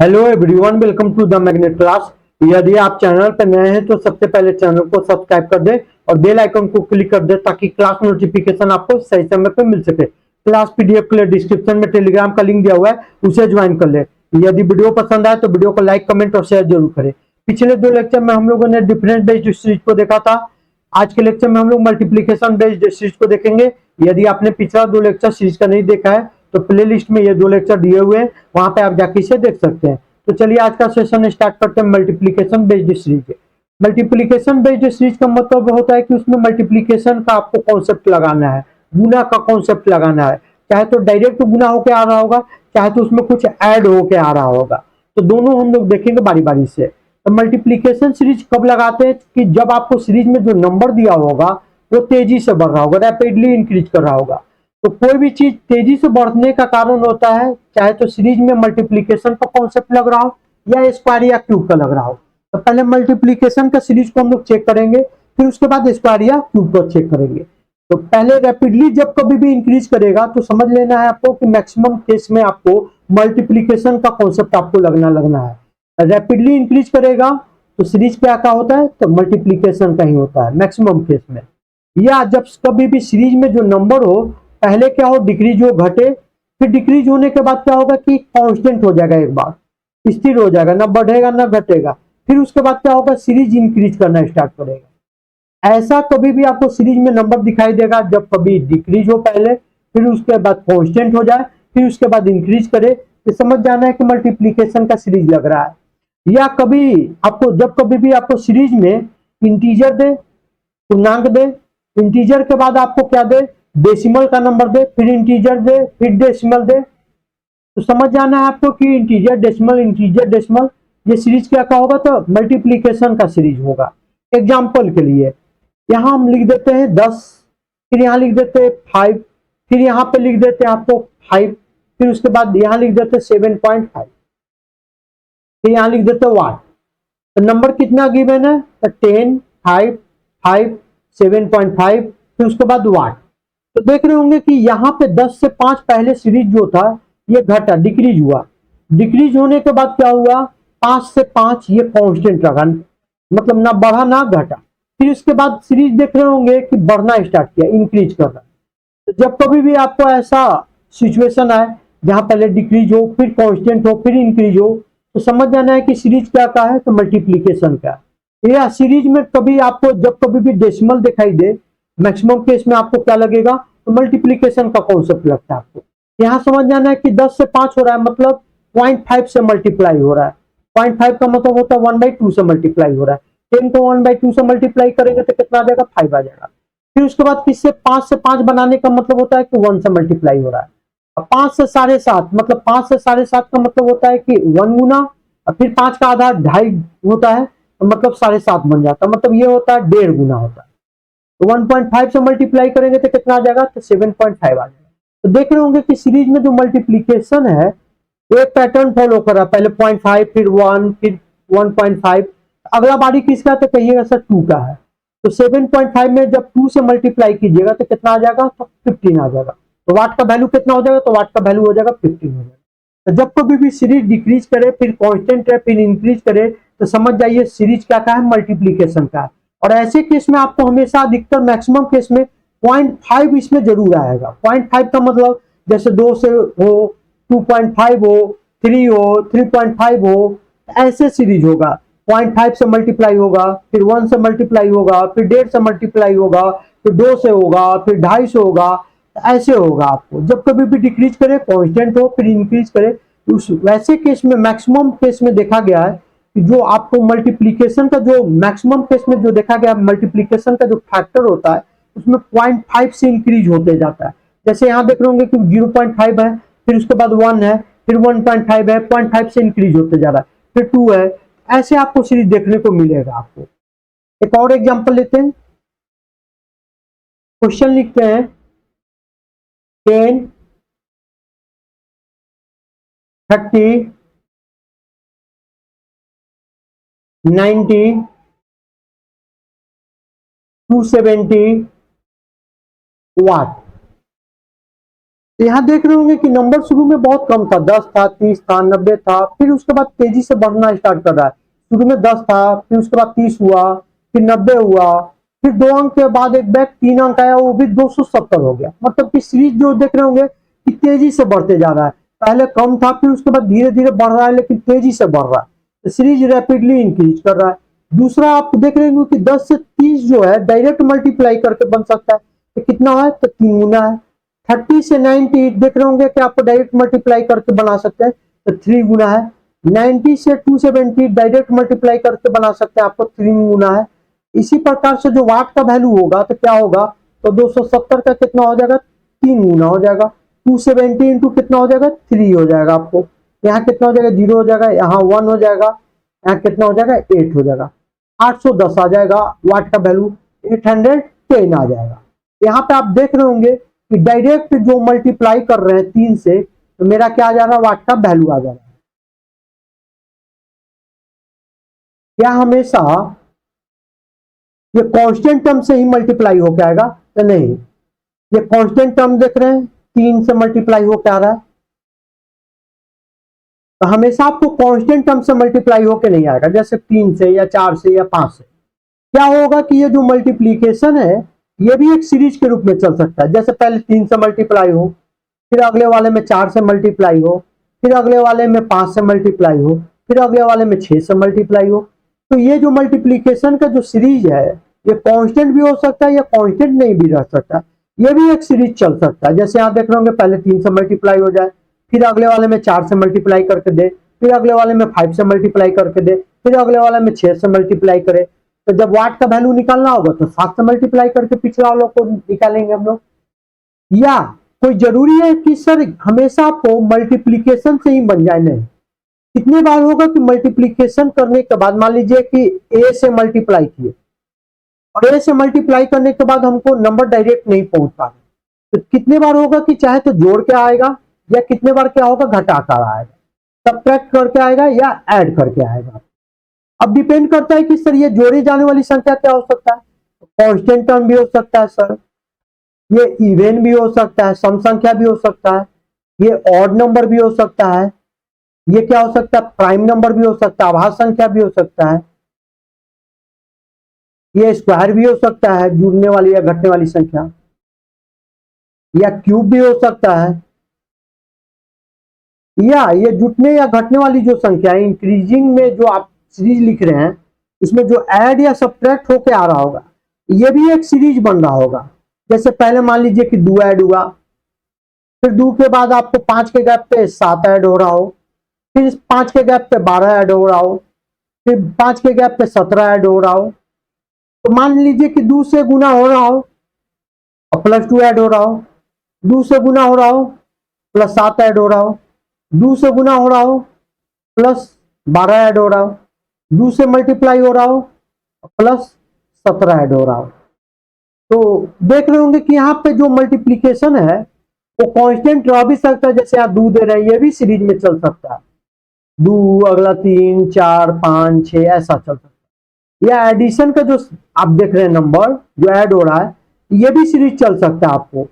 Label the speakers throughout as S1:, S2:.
S1: Hello everyone, welcome to the magnet class. यदि आप channel पर नए हैं तो सबसे पहले चैनल को सब्सक्राइब कर दें और बेल आइकन को क्लिक कर दें ताकि क्लास नोटिफिकेशन आपको सही समय पर मिल सके। क्लास पीडीएफ के लिए डिस्क्रिप्शन में टेलीग्राम का लिंक दिया हुआ है, उसे ज्वाइन कर ले। यदि वीडियो पसंद आए तो वीडियो को लाइक, कमेंट और शेयर जरूर करें। पिछले दो लेक्चर में हम लोगों ने डिफरेंस बेस्ड सीरीज को देखा था। आज के लेक्चर में हम लोग मल्टीप्लीकेशन बेस्ड सीरीज को देखेंगे। यदि आपने पिछला दो लेक्चर सीरीज का नहीं देखा है तो प्ले लिस्ट में ये दो लेक्चर दिए हुए हैं, वहां पे आप जाके इसे देख सकते हैं। तो चलिए आज का सेशन स्टार्ट करते हैं multiplication based series. Multiplication based series का मतलब होता है कि उसमें मल्टीप्लीकेशन का आपको कॉन्सेप्ट लगाना है, गुना का कॉन्सेप्ट लगाना है। चाहे तो डायरेक्ट गुना होके आ रहा होगा, चाहे तो उसमें कुछ ऐड होके आ रहा होगा। तो दोनों हम लोग देखेंगे बारी बारी से। तो मल्टीप्लीकेशन सीरीज कब लगाते हैं कि जब आपको सीरीज में जो नंबर दिया होगा वो तेजी से बढ़ रहा होगा, रैपिडली इंक्रीज कर रहा होगा। तो कोई भी चीज तेजी से बढ़ने का कारण होता है, चाहे तो सीरीज में मल्टीप्लीकेशन का कॉन्सेप्ट लग रहा हो या स्क्वायर या क्यूब का लग रहा हो। तो पहले मल्टीप्लीकेशन का सीरीज को हम लोग चेक करेंगे, फिर उसके बाद स्क्वायर या क्यूब को चेक करेंगे। तो पहले रैपिडली जब कभी भी इंक्रीज करेगा तो समझ लेना है आपको कि मैक्सिमम केस में आपको मल्टीप्लीकेशन का कॉन्सेप्ट आपको लगना है। रैपिडली इंक्रीज करेगा तो सीरीज क्या होता है, तो मल्टीप्लीकेशन का ही होता है मैक्सिमम केस में। या जब कभी भी सीरीज में जो नंबर हो पहले क्या हो, डिक्रीज हो, घटे, फिर डिक्रीज होने के बाद क्या होगा कि कांस्टेंट हो जाएगा, एक बार स्थिर हो जाएगा, ना बढ़ेगा ना घटेगा। फिर उसके बाद क्या होगा, सीरीज इंक्रीज करना स्टार्ट करेगा। ऐसा कभी भी आपको सीरीज में नंबर दिखाई देगा जब कभी डिक्रीज हो पहले, फिर उसके बाद कांस्टेंट हो जाए, फिर उसके बाद इंक्रीज करे, तो समझ जाना है कि मल्टीप्लीकेशन का सीरीज लग रहा है। या कभी आपको जब कभी भी आपको सीरीज में इंटीजर दे, पूर्णांक दे, इंटीजर के बाद आपको क्या दे, डेसिमल का नंबर दे, फिर इंटीजर दे, फिर डेसिमल दे, तो समझ जाना है आपको कि इंटीजर डेसिमल ये सीरीज क्या होगा, तो मल्टीप्लीकेशन का सीरीज होगा। एग्जाम्पल के लिए यहां हम लिख देते हैं 10, फिर यहां लिख देते हैं 5, फिर यहां पे लिख देते हैं आपको 5, फिर उसके बाद यहां लिख देते हैं 7.5, फिर यहां लिख देते हैं वाट। तो नंबर कितना गिवन है, तो 10, 5, 5, 7.5, फिर उसके बाद वाट। तो देख रहे होंगे कि यहाँ पे 10 से 5 पहले सीरीज जो था ये घटा, डिक्रीज हुआ। डिक्रीज होने के बाद क्या हुआ, 5 से 5 ये कांस्टेंट रहा, मतलब ना बढ़ा ना घटा। फिर उसके बाद सीरीज देख रहे होंगे कि बढ़ना स्टार्ट किया, इंक्रीज कर रहा। तो जब कभी भी आपको ऐसा सिचुएशन आए जहां पहले डिक्रीज हो, फिर कांस्टेंट हो, फिर इंक्रीज हो, तो समझ जाना है कि सीरीज क्या है, तो मल्टीप्लीकेशन का। या सीरीज में कभी आपको जब कभी भी डेसिमल दिखाई दे, मैक्सिमम केस में आपको क्या लगेगा, तो मल्टीप्लीकेशन का कॉन्सेप्ट लगता है आपको। यहां समझ जाना है कि 10 से 5 हो रहा है, मतलब 0.5 से मल्टीप्लाई हो रहा है। 0.5 का मतलब होता है 1/2 से मल्टीप्लाई हो रहा है। 10 को 1/2 से मल्टीप्लाई करेंगे तो कितना आ जाएगा, 5 आ जाएगा। फिर उसके बाद किससे 5 से 5 बनाने का मतलब होता है कि 1 से मल्टीप्लाई हो रहा है। 5 से 7.5, मतलब 5 से 7.5 का मतलब होता है कि 1 गुना, और फिर 5 का आधा 2.5 होता है, तो मतलब 7.5 बन जाता है, मतलब ये होता है 1.5 गुना होता है। तो 1.5 से मल्टीप्लाई करेंगे तो कितना आ जाएगा, तो 7.5 आ जाएगा। तो देख रहे होंगे कि सीरीज में जो मल्टीप्लीकेशन है एक पैटर्न फॉलो कर रहा है, पहले 0.5, फिर 1, फिर 1.5। अगला बारी किसका, तो कहिएगा सर 2 का है। तो 7.5 में जब 2 से मल्टीप्लाई कीजिएगा तो कितना आ जाएगा, तो 15 आ जाएगा। तो वाट का वैल्यू कितना हो जाएगा, तो वाट का वैल्यू हो जाएगा 15 हो जाएगा। तो जब कभी भी सीरीज डिक्रीज करे, फिर कांस्टेंट है, फिर इंक्रीज करे, तो समझ जाइए सीरीज क्या है, मल्टीप्लीकेशन का है। और ऐसे केस में आपको हमेशा अधिकतर मैक्सिमम केस में 0.5 इसमें जरूर आएगा। 0.5 का मतलब जैसे 2 से हो, 2.5 हो, 3 हो, 3.5 हो, ऐसे सीरीज होगा। 0.5 से मल्टीप्लाई होगा, फिर 1 से मल्टीप्लाई होगा, फिर 1.5 से मल्टीप्लाई होगा, फिर 2 से होगा, फिर 2.5 से होगा, ऐसे होगा। आपको जब कभी भी डिक्रीज करे, कांस्टेंट हो, फिर इंक्रीज करे, उस वैसे केस में मैक्सिमम केस में देखा गया है कि जो आपको मल्टीप्लीकेशन का जो मैक्सिमम केस में जो देखा गया, मल्टीप्लीकेशन का जो फैक्टर होता है उसमें 0.5 से इंक्रीज होते जाता है। जैसे यहां देख रहे होंगे कि 0.5 है, फिर उसके बाद 1 है, फिर 1.5 है, 0.5 से इंक्रीज होते जा रहा है, फिर 2 है। ऐसे आपको सीरीज देखने को मिलेगा। आपको एक और एग्जांपल लेते हैं, क्वेश्चन लिखते हैं 10, 30, 90, 270 वाट। तो यहाँ देख रहे होंगे कि नंबर शुरू में बहुत कम था, 10 था, 30 था, 90 था, फिर उसके बाद तेजी से बढ़ना स्टार्ट कर रहा है। शुरू में 10 था, फिर उसके बाद 30 हुआ, फिर 90 हुआ, फिर 2 अंक के बाद एक बैक 3 अंक आया, वो भी 270 हो गया। मतलब कि सीरीज जो देख रहे होंगे कि तेजी से बढ़ते जा रहा है। पहले कम था, फिर उसके बाद धीरे धीरे बढ़ रहा है, लेकिन तेजी से बढ़ रहा है। तो सीरीज रैपिडली इंक्रीज कर रहा है। दूसरा आप देख रहे होंगे कि 10 से 30 जो है डायरेक्ट मल्टीप्लाई करके बन सकता है। तो कितना है? तो 3 गुना है। 30 से 90 देख रहे होंगे कि आपको डायरेक्ट मल्टीप्लाई करके बना सकते हैं, तो 3 गुना है। 90 से 270 डायरेक्ट मल्टीप्लाई करके बना सकते हैं, आपको 3 गुना है। इसी प्रकार से जो वाट का वैल्यू होगा तो क्या होगा? तो 270 का कितना हो जाएगा? 3 गुना हो जाएगा। 270 इंटू कितना हो जाएगा? 3 हो जाएगा। आपको यहाँ कितना हो जाएगा? 0 हो जाएगा, यहाँ 1 हो जाएगा, यहाँ कितना हो जाएगा? 8 हो जाएगा। 810 आ जाएगा वाट का वैल्यू, 810 आ जाएगा। यहाँ पे आप देख रहे होंगे कि डायरेक्ट जो मल्टीप्लाई कर रहे हैं 3 से, तो मेरा क्या आ जा रहा है? वाट का वैल्यू आ जा रहा है। क्या हमेशा ये कांस्टेंट टर्म से ही मल्टीप्लाई होके आएगा? तो नहीं, ये कांस्टेंट टर्म देख रहे हैं 3 से मल्टीप्लाई होके आ रहा है, तो हमेशा आपको कांस्टेंट टर्म से मल्टीप्लाई होके नहीं आएगा, जैसे 3 से या 4 से या 5 से। क्या होगा कि ये जो मल्टीप्लीकेशन है ये भी एक सीरीज के रूप में चल सकता है। जैसे पहले 3 से मल्टीप्लाई हो, फिर अगले वाले में 4 से मल्टीप्लाई हो, फिर अगले वाले में 5 से मल्टीप्लाई हो, फिर अगले वाले में 6 से मल्टीप्लाई हो। तो ये जो मल्टीप्लीकेशन का जो सीरीज है ये कांस्टेंट भी हो सकता है या कांस्टेंट नहीं भी रह सकता, ये भी एक सीरीज चल सकता है। जैसे यहाँ देख रहे होंगे पहले 3 से मल्टीप्लाई हो जाए, फिर अगले वाले में 4 से मल्टीप्लाई करके दे, फिर अगले वाले में 5 से मल्टीप्लाई करके दे, फिर अगले वाले में 6 से मल्टीप्लाई करे। तो जब वाट का वैल्यू निकालना होगा तो 7 से मल्टीप्लाई करके पिछला वालों को निकालेंगे हम लोग। या कोई जरूरी है कि सर हमेशा आपको मल्टीप्लीकेशन से ही बन जाए? नहीं। कितने बार होगा कि मल्टीप्लीकेशन करने के बाद मान लीजिए कि ए से मल्टीप्लाई किए और ए से मल्टीप्लाई करने के बाद हमको नंबर डायरेक्ट नहीं पहुंच पा रहे, तो कितने बार होगा कि चाहे तो जोड़ के आएगा, या कितने बार क्या होगा? घटा कर आएगा, सब्ट्रैक्ट करके आएगा या ऐड करके आएगा। अब डिपेंड करता है कि सर ये जोड़ी जाने वाली संख्या क्या हो सकता है? कांस्टेंट टर्म भी हो सकता है सर, ये इवन भी हो सकता है, सम संख्या भी हो सकता है, ये ऑड नंबर भी हो सकता है, ये क्या हो सकता है? प्राइम नंबर भी हो सकता है, आभाज्य संख्या भी हो सकता है, ये स्क्वायर भी हो सकता है, जुड़ने वाली या घटने वाली संख्या, या क्यूब भी हो सकता है, या ये जुटने या घटने वाली जो संख्या है इंक्रीजिंग में जो आप सीरीज लिख रहे हैं इसमें जो ऐड या सब्ट्रैक्ट होके आ रहा होगा, ये भी एक सीरीज बन रहा होगा। जैसे पहले मान लीजिए कि 2 ऐड हुआ, फिर 2 के बाद आपको 5 के गैप पे 7 ऐड हो रहा हो, फिर 5 के गैप पे 12 ऐड हो रहा हो, फिर 5 के गैप पे 17 ऐड हो रहा हो। तो मान लीजिए कि 2 से गुना हो रहा हो और +2 ऐड हो रहा हो, 2 से गुना हो रहा हो +7 ऐड हो रहा हो, 2 से गुना हो रहा हो +12 ऐड हो रहा हो, 2 से मल्टीप्लाई हो रहा हो +17 ऐड हो रहा हो। तो देख रहे होंगे कि यहाँ पे जो मल्टीप्लीकेशन है वो कांस्टेंट रह भी सकता है। जैसे आप 2 दे रहे हैं, ये भी सीरीज में चल सकता है, 2 अगला 3 4 5 6 ऐसा चल सकता है। या एडिशन का जो आप देख रहे हैं नंबर जो ऐड हो रहा है, ये भी सीरीज चल सकता है। आपको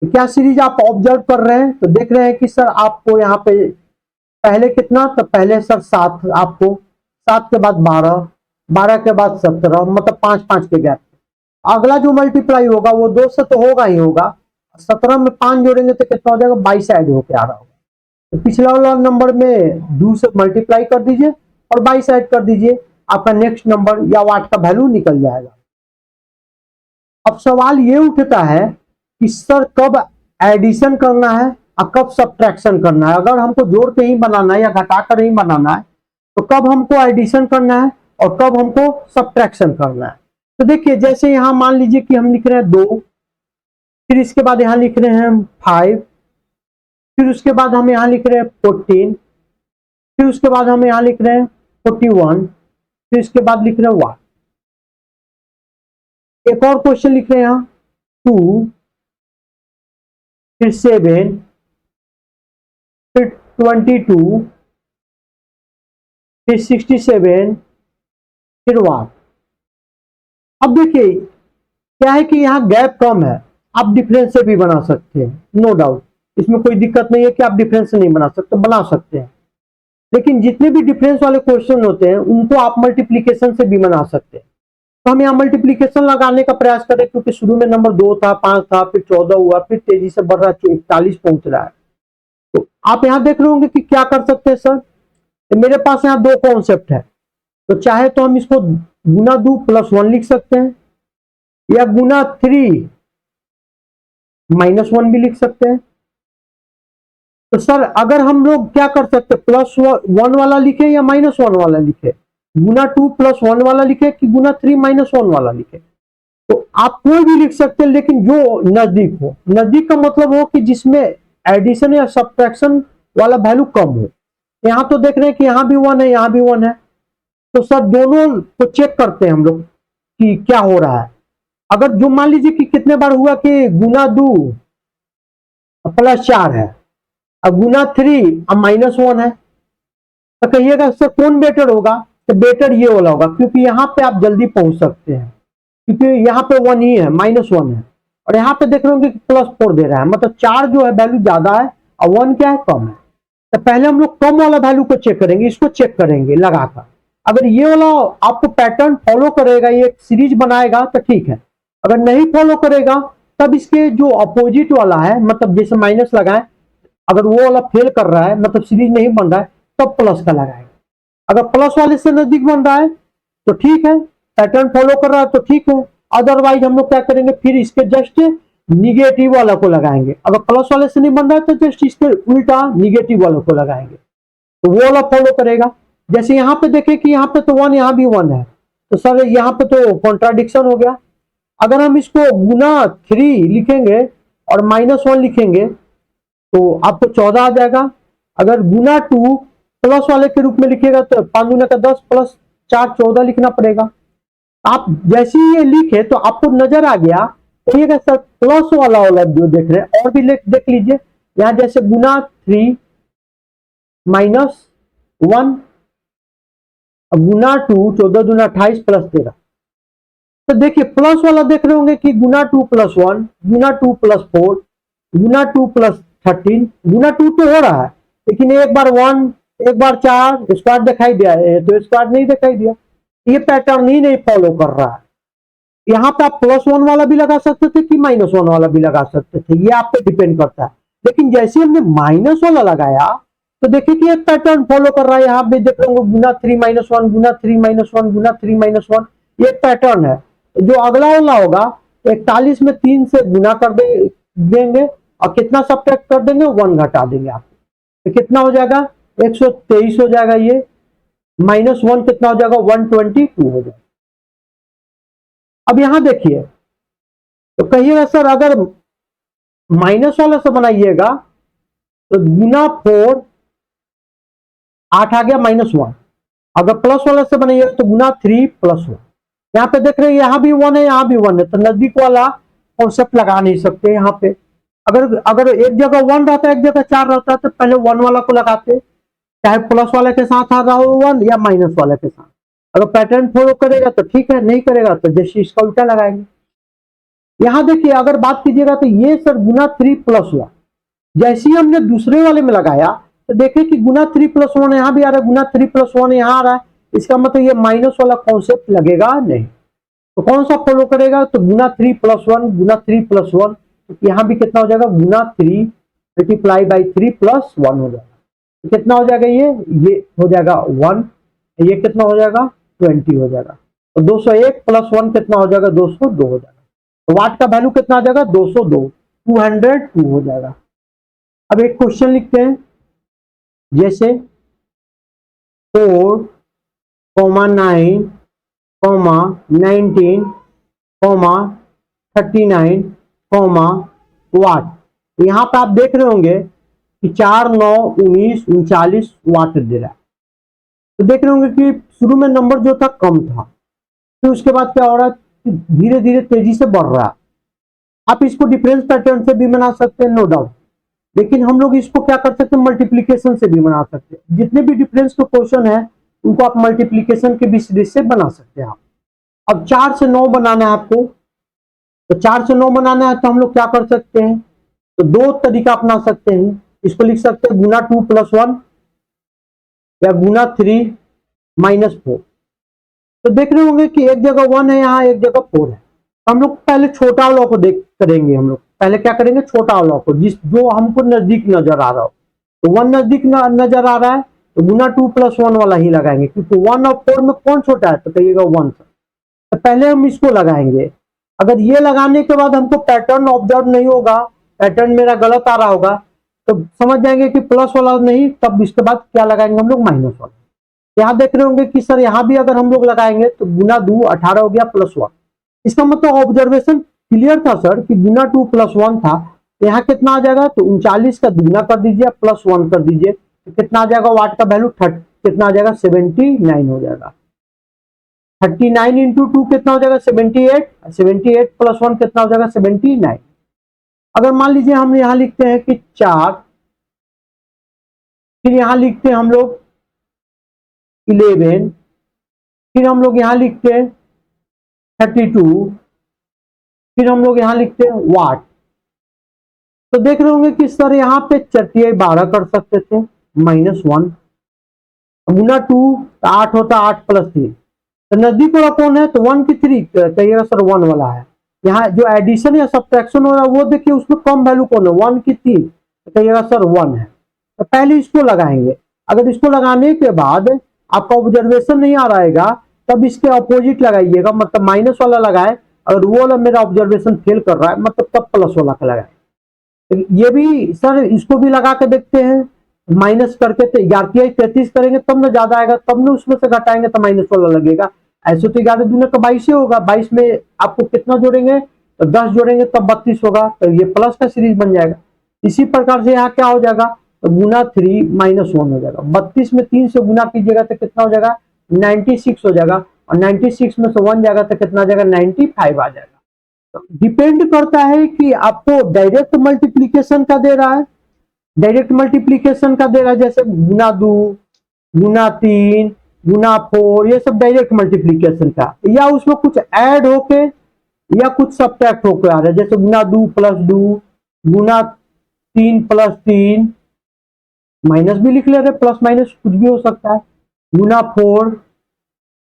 S1: तो क्या सीरीज आप ऑब्जर्व कर रहे हैं? तो देख रहे हैं कि सर आपको यहाँ पे पहले कितना, तो पहले सर 7, आपको 7 के बाद 12, 12 के बाद 17, मतलब 5 5 के गैप। अगला जो मल्टीप्लाई होगा वो 2 से तो होगा ही होगा, 17 में 5 जोड़ेंगे तो कितना हो जाएगा? 22 ऐड होके आ रहा होगा। तो पिछला वाला नंबर में 2 से मल्टीप्लाई कर दीजिए और 22 ऐड कर दीजिए, आपका नेक्स्ट नंबर या वाट का वैल्यू निकल जाएगा। अब सवाल ये उठता है कि सर कब एडिशन करना है और कब सब्ट्रैक्शन करना है? अगर हमको जोड़ के ही बनाना है या घटा कर ही बनाना है तो कब हमको एडिशन करना है और कब हमको सब्ट्रैक्शन करना है? तो देखिए जैसे यहां मान लीजिए कि हम लिख रहे हैं 2, फिर इसके बाद यहां लिख रहे हैं 5, फिर उसके बाद हम यहां लिख रहे हैं 14, फिर उसके बाद हम यहां लिख रहे हैं 41, फिर इसके बाद लिख रहे हैं 1। एक और क्वेश्चन लिख रहे हैं यहां 2, फिर 7, फिर 22, फिर 67, फिर 1। अब देखिए क्या है कि यहाँ गैप कम है, आप डिफरेंस से भी बना सकते हैं, नो डाउट। इसमें कोई दिक्कत नहीं है कि आप डिफरेंस से नहीं बना सकते, बना सकते हैं। लेकिन जितने भी डिफरेंस वाले क्वेश्चन होते हैं उनको आप मल्टीप्लीकेशन से भी बना सकते हैं। तो हम यहाँ मल्टीप्लीकेशन लगाने का प्रयास करें, क्योंकि शुरू में नंबर 2 था, 5 था, फिर 14 हुआ, फिर तेजी से बढ़ रहा है, 41 पहुंच रहा है। तो आप यहाँ देख रहे होंगे कि क्या कर सकते हैं सर, तो मेरे पास यहाँ दो कॉन्सेप्ट है। तो चाहे तो हम इसको गुना 2 + 1 लिख सकते हैं, या गुना 3 - 1 भी लिख सकते हैं। तो सर अगर हम लोग क्या कर सकते हैं, +1 वाला लिखे या -1 वाला लिखे, गुना 2 + 1 वाला लिखे कि गुना 3 - 1 वाला लिखे। तो आप कोई भी लिख सकते हैं, लेकिन जो नजदीक हो। नजदीक का मतलब हो कि जिसमें एडिशन या सब्ट्रैक्शन वाला वैल्यू कम हो। यहां तो देख रहे हैं कि यहां भी 1 है, यहां भी 1 है। तो सर दोनों को चेक करते हैं हम लोग कि क्या हो रहा है। अगर जो मान लीजिए कि कितने बार हुआ कि गुना 2 + 4 है, अब गुना 3 अब -1 है, तो कहिएगा सर कौन बेटर होगा? तो बेटर ये वाला होगा, क्योंकि यहाँ पे आप जल्दी पहुंच सकते हैं, क्योंकि यहाँ पे 1 ही है, -1 है, और यहाँ पे देख रहे होंगे कि +4 दे रहा है, मतलब 4 जो है वैल्यू ज्यादा है और 1 क्या है, कम है। तो पहले हम लोग कम वाला वैल्यू को चेक करेंगे, इसको चेक करेंगे लगाकर। अगर ये वाला आपको पैटर्न फॉलो करेगा, ये सीरीज बनाएगा तो ठीक है। अगर नहीं फॉलो करेगा तब इसके जो अपोजिट वाला है, मतलब जैसे माइनस लगाए, अगर वो वाला फेल कर रहा है, मतलब सीरीज नहीं बन रहा है, तब प्लस का लगाएगा। अगर प्लस वाले से नजदीक बन रहा है तो ठीक है, पैटर्न फॉलो कर रहा है तो ठीक है। अदरवाइज हम लोग क्या करेंगे, फिर इसके जस्ट निगेटिव वाला को लगाएंगे। अगर प्लस वाले से नहीं बन रहा है तो जस्ट इसके उल्टा निगेटिव वाले को लगाएंगे, तो वो वाला फॉलो करेगा। जैसे यहाँ पे देखें कि यहाँ पे तो 1, यहाँ भी 1 है, तो सर यहाँ पे तो कॉन्ट्राडिक्शन हो गया। अगर हम इसको गुना 3 लिखेंगे और -1 लिखेंगे तो आपको 14 आ जाएगा। अगर गुना 2 प्लस वाले के रूप में लिखेगा तो 5 दूना का 10 + 4 14 लिखना पड़ेगा। आप जैसे ही ये लिखे तो आपको नजर आ गया, कहिएगा सर प्लस वाला जो देख रहे हैं और भी देख लीजिए। यहां जैसे गुना 3 -1, गुना 2 14 दूना 28 + 13। तो देखिए प्लस वाला देख रहे होंगे कि गुना 2 + 1, गुना 2 + 4, गुना 2 + 13, गुना 2 तो हो रहा है, लेकिन एक बार 1, एक बार 4 स्क्वायर दिखाई दिया है, तो स्क्वायर नहीं दिखाई दिया। ये पैटर्न ही नहीं फॉलो कर रहा है। यहाँ पे आप +1 वाला भी लगा सकते थे कि -1 वाला भी लगा सकते थे, ये आप पे डिपेंड करता है। लेकिन जैसे हमने माइनस वाला लगाया तो देखिए कि एक पैटर्न फॉलो कर रहा है। यहाँ पे देख रहे होंगे गुना 3 - 1, गुना 3 - 1, गुना 3 - 1, ये पैटर्न है। जो अगला वाला होगा 41 में 3 से गुना कर देंगे और कितना सब्ट्रैक्ट कर देंगे, 1 घटा देंगे आप, तो कितना हो जाएगा, 123 हो जाएगा। ये -1 कितना हो जाएगा, 122 हो जाएगा। अब यहां देखिए तो कहिएगा सर अगर माइनस वाला से बनाइएगा तो गुना 4 8 आ गया -1। अगर प्लस वाला से बनाइएगा तो गुना 3 + 1। यहाँ पे देख रहे हैं यहाँ भी 1 है, यहाँ भी 1 है, तो नजदीक वाला कॉन्सेप्ट लगा नहीं सकते। यहाँ पे अगर अगर एक जगह 1 रहता है, एक जगह 4 रहता है, तो पहले 1 वाला को लगाते, चाहे प्लस वाले के साथ आ रहा हो 1 या माइनस वाले के साथ। अगर पैटर्न फॉलो करेगा तो ठीक है, नहीं करेगा तो जैसे इसका उल्टा लगाएंगे। यहां देखिए अगर बात कीजिएगा तो ये सर गुना 3 + 1, जैसे ही हमने दूसरे वाले में लगाया तो देखिए कि गुना 3 + 1 यहां भी आ रहा है, गुना 3 + 1 यहां आ रहा है। इसका मतलब ये माइनस वाला कॉन्सेप्ट लगेगा नहीं। तो कौन सा फॉलो करेगा, तो गुना 3 + 1, गुना 3 + 1, यहां भी कितना हो जाएगा, गुना 3 × 3 + 1 हो जाएगा। तो कितना हो जाएगा, ये हो जाएगा 1, ये कितना हो जाएगा, 20 हो जाएगा। तो 201 + 1 कितना हो जाएगा, 202 हो जाएगा। तो वाट का वैल्यू कितना आ जाएगा, 202, 202 हो जाएगा। अब एक क्वेश्चन लिखते हैं, जैसे 4, 9, 19, 39, वाट। यहां पे आप देख रहे होंगे कि 4, 9, 19, 39 वाट दे रहा है। तो देख रहे होंगे कि शुरू में नंबर जो था कम था, फिर उसके बाद क्या हो रहा है, धीरे धीरे तेजी से बढ़ रहा है। आप इसको डिफरेंस पैटर्न से भी बना सकते हैं, नो डाउट, लेकिन हम लोग इसको क्या कर सकते हैं, मल्टीप्लीकेशन से भी बना सकते हैं। जितने भी डिफरेंस के क्वेश्चन है उनको आप मल्टीप्लीकेशन के बेसिस से बना सकते हैं आप। अब 4 से 9 बनाना है आपको, तो 4 से 9 बनाना है तो हम लोग क्या कर सकते हैं, तो दो तरीका अपना सकते हैं, इसको लिख सकते हैं गुना 2 + 1 या गुना 3 - 4। तो देख रहे होंगे कि एक जगह 1 है, यहाँ एक जगह 4 है। हम लोग पहले छोटा वाला को देख करेंगे, हम लोग पहले क्या करेंगे, छोटा वाला को, जो हमको नजदीक नजर आ रहा हो। तो 1 नजदीक नजर आ रहा है तो गुना 2 + 1 वाला ही लगाएंगे, क्योंकि 1 और 4 में कौन छोटा है, तो कहिएगा 1। तो पहले हम इसको लगाएंगे। अगर ये लगाने के बाद हमको पैटर्न ऑब्जर्व नहीं होगा, पैटर्न मेरा गलत आ रहा होगा, तो समझ जाएंगे कि प्लस वाला नहीं, तब इसके बाद क्या लगाएंगे हम लोग, माइनस वाला। यहाँ देख रहे होंगे कि सर यहाँ भी अगर हम लोग लगाएंगे तो गुना 2 18 हो गया +1। इसका मतलब ऑब्जर्वेशन क्लियर था सर कि गुना 2 + 1 था। यहाँ कितना आ जाएगा, तो 39 का दुगना कर दीजिए +1 कर दीजिए, तो कितना आ जाएगा, वाट का वैल्यू कितना आ जाएगा, 79 हो जाएगा। 39 इंटू 2 कितना हो जाएगा, 78। 78 + 1 कितना हो जाएगा, 79। अगर मान लीजिए हम यहाँ लिखते हैं कि 4, फिर यहाँ लिखते हैं हम लोग 11, फिर हम लोग यहाँ लिखते हैं 32, फिर हम लोग यहाँ लिखते हैं वाट। तो देख रहे होंगे कि सर यहाँ पे 4 12 कर सकते थे, -1 गुना 2 8 होता, 8 + 3। तो नजदीक वाला कौन है, तो 1 की 3 कहिएगा सर 1 वाला है। यहाँ जो एडिशन या सब्ट्रैक्शन हो रहा है वो देखिए, उसमें कम वैल्यू कौन है, 1 की 3, तो कहिएगा सर 1 है। तो पहले इसको लगाएंगे। अगर इसको लगाने के बाद आपका ऑब्जर्वेशन नहीं आ रहेगा, तब इसके अपोजिट लगाइएगा, मतलब माइनस वाला लगाए। अगर वो वाला मेरा ऑब्जर्वेशन फेल कर रहा है, मतलब तब प्लस वाला का लगाए। ये भी सर इसको भी लगा के देखते हैं, माइनस करके तो 11 33 करेंगे तब ना ज्यादा आएगा, तब ना उसमें से घटाएंगे तो माइनस वाला लगेगा। ऐसे तो 11 दूनी का 22 होगा, 22 में आपको कितना जोड़ेंगे, तो 10 जोड़ेंगे तब 32 होगा, तो ये प्लस का सीरीज बन जाएगा। इसी प्रकार से यहाँ क्या हो जाएगा, तो गुना 3 - 1 हो जाएगा। 32 में 3 से गुना कीजिएगा तो कितना हो जाएगा, 96 हो जाएगा, और 96 में से 1 जाएगा तो कितना आ जाएगा, 95 आ जाएगा। तो डिपेंड करता है कि आपको डायरेक्ट मल्टीप्लीकेशन का दे रहा है, डायरेक्ट मल्टीप्लीकेशन का दे रहा है, जैसे गुना 2 गुना 3 गुना 4, ये सब डायरेक्ट मल्टीप्लीकेशन का, या उसमें कुछ ऐड होके या कुछ सब्ट्रैक्ट होकर आ रहा है, जैसे गुना 2 + 2 गुना 3 + 3, माइनस भी लिख ले रहे, प्लस माइनस कुछ भी हो सकता है, गुना 4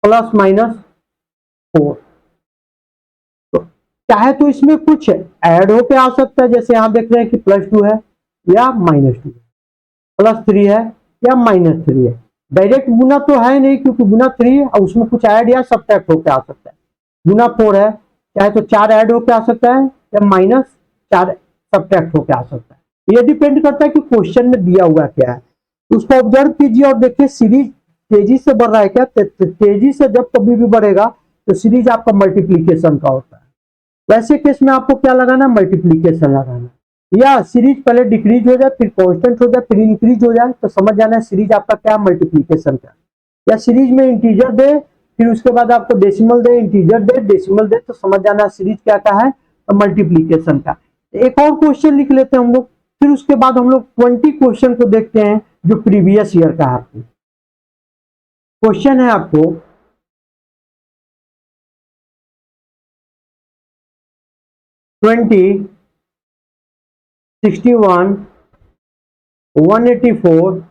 S1: + -4। तो चाहे तो इसमें कुछ ऐड होके आ सकता है, जैसे यहां देख रहे हैं कि +2 है या -2 है, +3 है या -3 है। डायरेक्ट गुना तो है नहीं, क्योंकि गुना 3 है और उसमें कुछ ऐड या सब्ट्रैक्ट होके आ सकता है। गुना 4 है, चाहे तो 4 ऐड होके आ सकता है या -4 सब्ट्रैक्ट होके आ सकता है। ये डिपेंड करता है कि क्वेश्चन में दिया हुआ क्या है, उसको ऑब्जर्व कीजिए और देखिए सीरीज तेजी से बढ़ रहा है क्या। तेजी से जब कभी भी बढ़ेगा तो सीरीज आपका मल्टीप्लीकेशन का होता है। वैसे केस में आपको क्या लगाना है, मल्टीप्लीकेशन लगाना। या सीरीज पहले डिक्रीज हो जाए, फिर कांस्टेंट हो जाए, फिर इंक्रीज हो जाए, तो समझ जाना है सीरीज आपका क्या, मल्टीप्लीकेशन का। या सीरीज में इंटीजर दे, फिर उसके बाद आपको डेसिमल दे, इंटीजर दे, डेसिमल दे, तो समझ जाना है सीरीज क्या क्या है, तो मल्टीप्लीकेशन का। एक और क्वेश्चन लिख लेते हैं हम लोग, फिर उसके बाद हम लोग 20 क्वेश्चन को देखते हैं जो प्रीवियस ईयर का है। क्वेश्चन है आपको 20, 61, 184,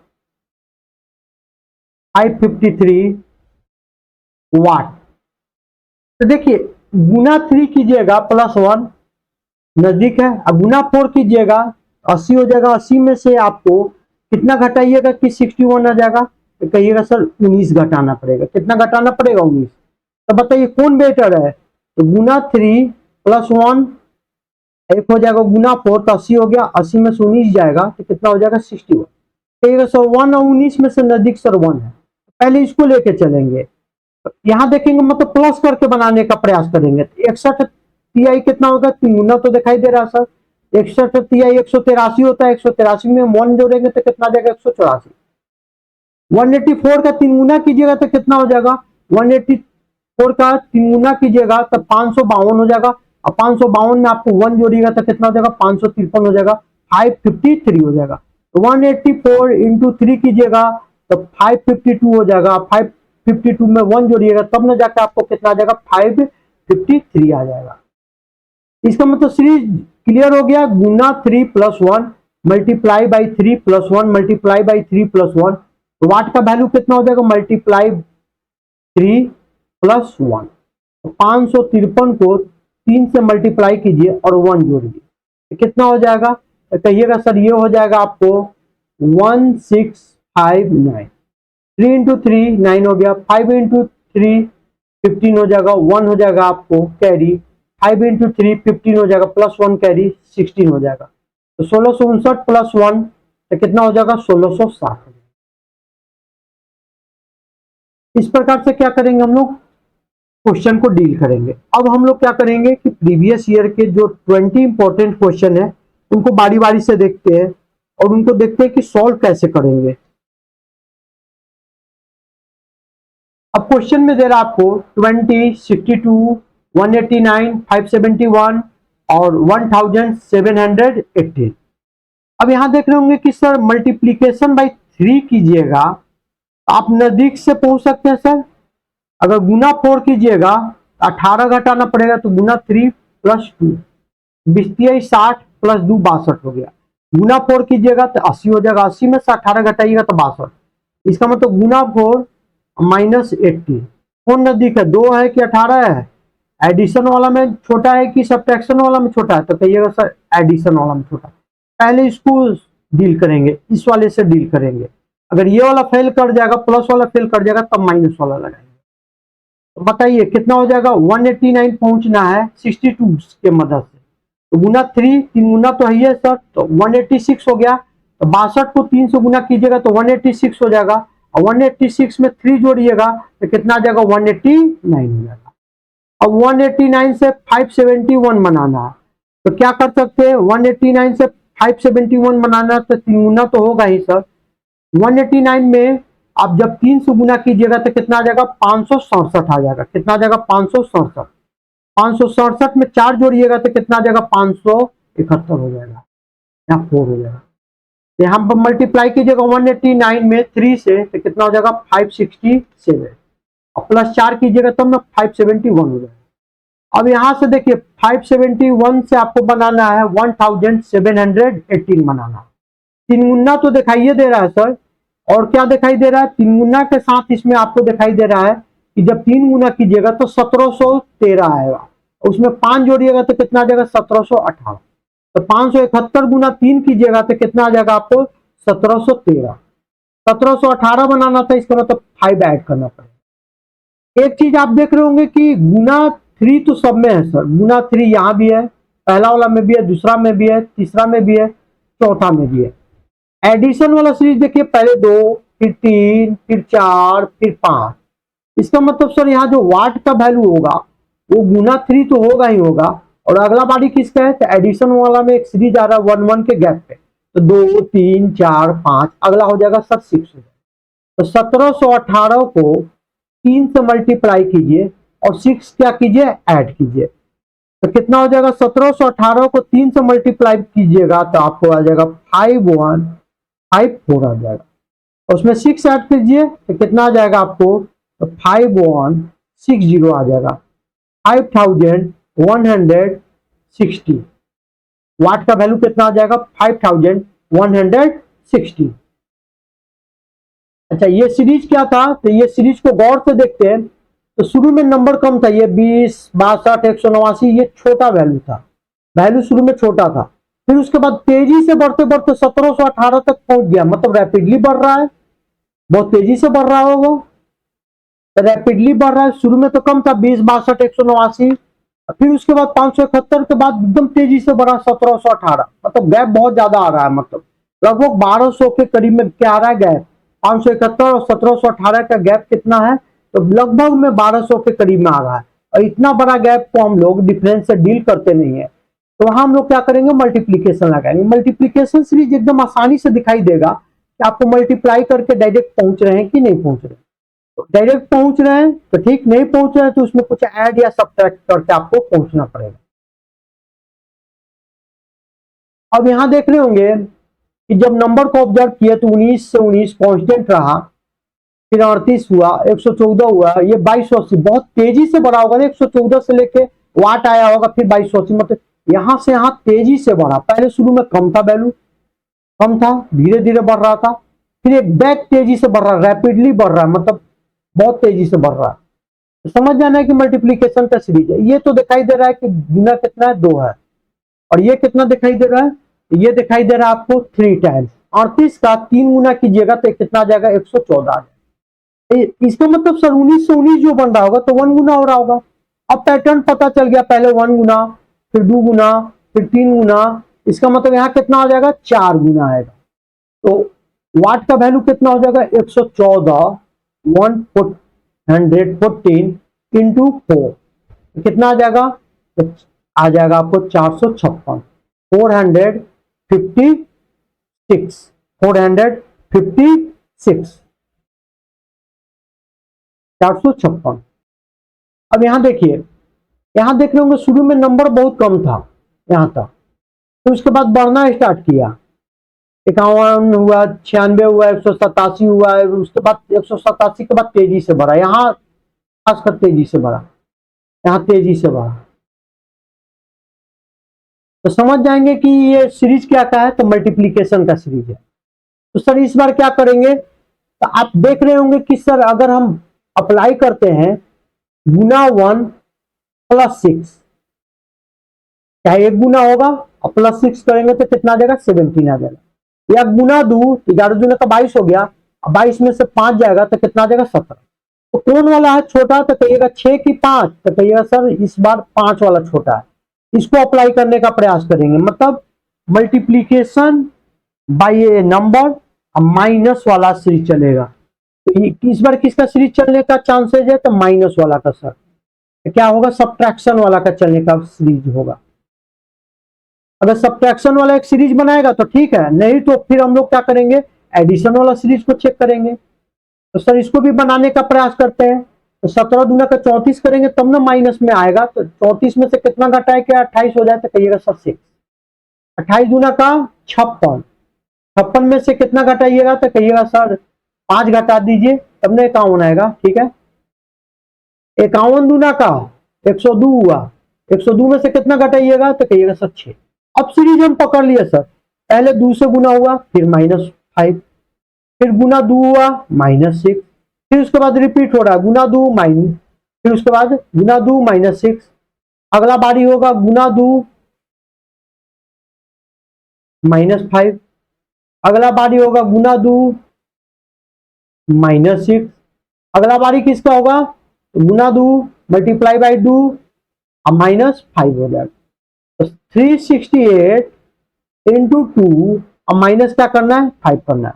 S1: 553 वाट। तो देखिए गुना 3 कीजिएगा +1 नजदीक है, अब गुना 4 कीजिएगा 80 हो जाएगा। 80 में से आपको कितना घटाइएगा कि 61 आ जाएगा, तो कहिएगा सर 19 घटाना पड़ेगा। कितना घटाना पड़ेगा, 19। तो बताइए कौन बेटर है, तो गुना 3 + 1 एक हो जाएगा, गुना 4 तो 80 हो गया, 80 में से 19 जाएगा तो कितना हो जाएगा, 61। कहिएगा सर 1 और 19 में से नजदीक सर 1 है, पहले इसको लेके चलेंगे। तो यहाँ देखेंगे मतलब प्लस करके बनाने का प्रयास करेंगे, तो 61 तिहाई कितना होगा, 3 गुना तो दिखाई दे रहा है सर, 61 तिहाई 183 होता है, 183 में 1 जोड़ेंगे तो कितना आ जाएगा, 184। 184 का 3 गुना कीजिएगा तो कितना हो जाएगा, 184 का 3 गुना कीजिएगा तो 552 हो जाएगा, और 552 में आपको 1 जोड़िएगा तो कितना हो जाएगा, 553 हो जाएगा, 553 हो जाएगा। तो 184 इंटू 3 कीजिएगा तो 552 हो जाएगा, 552 में 1 जोड़िएगा तब ना जाकर आपको कितना आ जाएगा, 553 आ जाएगा। इसका मतलब सीरीज क्लियर हो गया। गुना 3 plus 1 multiply by 3 plus 1 multiply by 3 plus 1, तो वाट का वैल्यू कितना हो जाएगा, मल्टीप्लाई 3 प्लस 1। तो 553 को 3 से मल्टीप्लाई कीजिए और 1 जोड़िए, तो कितना हो जाएगा, तो कहिएगा सर ये हो जाएगा आपको 1659। 3 इंटू 3 9 हो गया, 5 इंटू 3 15 हो जाएगा, 1 हो जाएगा आपको कैरी, 5 इंटू 3 15 हो जाएगा, प्लस 1 कैरी 16 हो जाएगा। तो 1659 प्लस 1 तो कितना हो जाएगा, 1660। इस प्रकार से क्या करेंगे हम लोग, क्वेश्चन को डील करेंगे। अब हम लोग क्या करेंगे कि प्रीवियस ईयर के जो 20 इंपॉर्टेंट क्वेश्चन है उनको बारी बारी से देखते हैं और उनको देखते हैं कि सॉल्व कैसे करेंगे। अब क्वेश्चन में दे रहा आपको 20, 62, 189, 571 और 1718। अब यहां देख रहे होंगे कि सर मल्टीप्लीकेशन बाई 3 कीजिएगा, आप नजदीक से पहुंच सकते हैं सर। अगर गुना 4 कीजिएगा 18 घटाना पड़ेगा, तो गुना 3 प्लस 2 20 60 प्लस 2 62 हो गया। गुना 4 कीजिएगा तो 80 हो जाएगा, 80 में से 18 घटाइएगा तो 62। इसका मतलब गुना 4 माइनस 80। कौन नजदीक है, 2 है कि 18 है, एडिशन वाला में छोटा है कि सब्ट्रैक्शन वाला में छोटा है, तो कहिएगा सर एडिशन वाला में छोटा। पहले इसको डील करेंगे, इस वाले से डील करेंगे। अगर ये वाला फेल कर जाएगा, प्लस वाला फेल कर जाएगा, तब माइनस वाला लगाएंगे। तो बताइए कितना हो जाएगा, 189 पहुंचना है 62 के मदद से, तो गुना 3 गुना तो है सर, तो 186 हो गया। तो 62 को 3 से गुना कीजिएगा तो 186 हो जाएगा, और 186 में 3 जोड़िएगा तो कितना आ जाएगा, 189 हो जाएगा। अब 189 से 571 बनाना है, तो क्या कर सकते हैं, 189 से 571 बनाना तो 3 गुना तो होगा ही सर। 189 में आप जब 3 से गुना कीजिएगा तो कितना आ जाएगा, 567 आ जाएगा। कितना आ जाएगा, 567। 567 में 4 जोड़िएगा तो कितना आ जाएगा, 571 हो जाएगा, यहाँ 4 हो जाएगा। यहाँ पर मल्टीप्लाई कीजिएगा 189 में 3 से तो कितना हो जाएगा, 567, और प्लस 4 कीजिएगा तब ना 571 हो जाएगा। अब यहां से देखिए 571 से आपको बनाना है 1718 बनाना। 3 गुना तो दिखाइए दे रहा है सर, और क्या दिखाई दे रहा है, 3 गुना के साथ इसमें आपको दिखाई दे रहा है कि जब 3 गुना कीजिएगा तो 1713 आएगा, उसमें 5 जोड़िएगा तो कितना आ जाएगा, 1718। तो 571 गुना 3 कीजिएगा तो कितना आ जाएगा आपको, 1713। 1718 बनाना था, इसका मतलब 5 ऐड करना पड़ेगा। एक चीज आप देख रहे होंगे कि गुना 3 तो सब में है सर, गुना 3 यहाँ भी है, पहला वाला में भी है, दूसरा में भी है, तीसरा में भी है, चौथा में भी है। एडिशन वाला सीरीज देखिए, पहले 2 फिर 3 फिर 4 फिर 5। इसका मतलब सर यहाँ जो वाट का वैल्यू होगा वो गुना 3 तो होगा ही होगा, और अगला बारी किसका है, तो एडिशन वाला में एक सीरीज आ रहा है 1 1 के गैप पे, तो 2 3 4 5, अगला हो जाएगा सर 6 हो जाएगा। तो 1718 को 3 से मल्टीप्लाई कीजिए और 6 क्या कीजिए, ऐड कीजिए, तो कितना हो जाएगा, 1718 को 3 से मल्टीप्लाई कीजिएगा तो आपको आ जाएगा 5154 आ जाएगा, और उसमें 6 ऐड कीजिए तो कितना आ जाएगा आपको, तो 5160 आ जाएगा, 5160। वाट का वैल्यू कितना आ जाएगा, 5160। अच्छा ये सीरीज क्या था, तो ये सीरीज को गौर से देखते हैं तो शुरू में नंबर कम था, ये 20 62 189, ये छोटा वैल्यू था, वैल्यू शुरू में छोटा था। फिर उसके बाद तेजी से बढ़ते बढ़ते 1718 तक पहुंच गया, मतलब रैपिडली बढ़ रहा है, बहुत तेजी से बढ़ रहा होगा, तो रैपिडली बढ़ रहा है। शुरू में तो कम था 20 62 189, फिर उसके बाद 571 के बाद एकदम तेजी से बढ़ा 1718, मतलब गैप बहुत ज्यादा आ रहा है, मतलब लगभग 1200 के करीब में क्या आ रहा है गैप, 571 और 1718 का गैप कितना है, तो लगभग में 1200 के करीब में आ रहा है। और इतना बड़ा गैप को हम लोग डिफरेंस से डील करते नहीं है, तो वहां हम लोग क्या करेंगे, मल्टीप्लीकेशन लगाएंगे। मल्टीप्लीकेशन सीरीज एकदम आसानी से दिखाई देगा कि आपको मल्टीप्लाई करके डायरेक्ट पहुंच रहे हैं कि नहीं पहुंच रहे हैं। तो डायरेक्ट पहुंच रहे हैं तो ठीक, नहीं पहुंच रहे हैं तो उसमें कुछ ऐड या सब्ट्रैक्ट करके आपको पहुंचना पड़ेगा। अब यहां देख रहे होंगे कि जब नंबर को ऑब्जर्व किया तो 19 से 19 कांस्टेंट रहा, फिर 38 हुआ, 114 हुआ, ये 2280 बहुत तेजी से बढ़ा होगा ना, 114 से लेके वाट आया होगा, फिर 2280, मतलब यहां से यहां तेजी से बढ़ा, पहले शुरू में कम था, वैल्यू कम था, धीरे धीरे बढ़ रहा था, फिर एक बैक तेजी से बढ़ रहा है, रैपिडली बढ़ रहा है, मतलब बहुत तेजी से बढ़ रहा है। तो समझ जाना है कि मल्टीप्लीकेशन का सीरीज है। ये तो दिखाई दे रहा है कि गुना कितना है, 2 है, और ये कितना दिखाई दे रहा है, ये दिखाई दे रहा है आपको 3 टाइम्स। 38 का 3 गुना कीजिएगा तो कितना आ जाएगा, 114 आ जाएगा। इसका मतलब सर 19 से 19 जो बन रहा होगा तो 1 गुना हो रहा होगा। अब पैटर्न पता चल गया, पहले 1 गुना, फिर 2 गुना, फिर 3 गुना, इसका मतलब यहाँ कितना आ जाएगा, 4 गुना आएगा। तो वाट का वैल्यू कितना हो जाएगा, 114 114 इंटू 4 कितना आ जाएगा, तो आ जाएगा आपको 456 456 456। अब यहां देखिए, यहां देख रहे होंगे शुरू में नंबर बहुत कम था यहां तक, तो उसके बाद बढ़ना स्टार्ट किया, 51 हुआ, 96 हुआ, 187 हुआ, उसके बाद 187 के बाद तेजी से बढ़ा, यहाँ खासकर तेजी से बढ़ा, यहाँ तेजी से बढ़ा। तो समझ जाएंगे कि ये सीरीज क्या का है, तो मल्टीप्लीकेशन का सीरीज है। तो सर इस बार क्या करेंगे, तो आप देख रहे होंगे कि सर अगर हम अप्लाई करते हैं गुना 1 प्लस 6, चाहे 1 गुना होगा और प्लस 6 करेंगे तो कितना आ जाएगा, 17 आ जाएगा, या गुना 2, 11 दूना का 22 हो गया, 22 में से 5 जाएगा तो कितना आ जाएगा, 17। तो कौन वाला है छोटा, तो कहिएगा 6 की 5, तो कहिएगा सर इस बार 5 वाला छोटा है, इसको अप्लाई करने का प्रयास करेंगे। मतलब मल्टीप्लीकेशन बाय ए नंबर माइनस वाला सीरीज चलेगा। तो इस बार किसका सीरीज चलने का चांसेस है, तो माइनस वाला का सर, तो क्या होगा, सब्ट्रैक्शन वाला का चलने का सीरीज होगा। अगर सब्ट्रैक्शन वाला एक सीरीज बनाएगा तो ठीक है, नहीं तो फिर हम लोग क्या करेंगे, एडिशन वाला सीरीज को चेक करेंगे। तो सर इसको भी बनाने का प्रयास करते हैं। तो 17 दूना का 34 करेंगे तब ना माइनस में आएगा, तो 34 में से कितना घटाए, क्या 28 हो जाए, तो कहिएगा सर 6। 28 दूना का 56, 56 में से कितना घटाइएगा, तो कहिएगा सर 5 घटा दीजिए तब ना 51 आएगा, ठीक है। 51 दूना का 102 हुआ, 102 में से कितना घटाइएगा, तो कहिएगा सर 6। अब सीरीज हम पकड़ लिए सर, पहले 2 से गुना हुआ, फिर -5, फिर गुना 2 हुआ, -6, फिर उसके बाद रिपीट हो रहा है गुना 2 माइनस, फिर उसके बाद गुना 2 -6, अगला बारी होगा गुना 2 -5, अगला बारी होगा गुना 2 -6, अगला बारी किसका होगा, गुना 2 मल्टीप्लाई बाई 2 अब -5 हो जाएगा। तो 368 इंटू 2, अब माइनस क्या करना है, 5 करना है।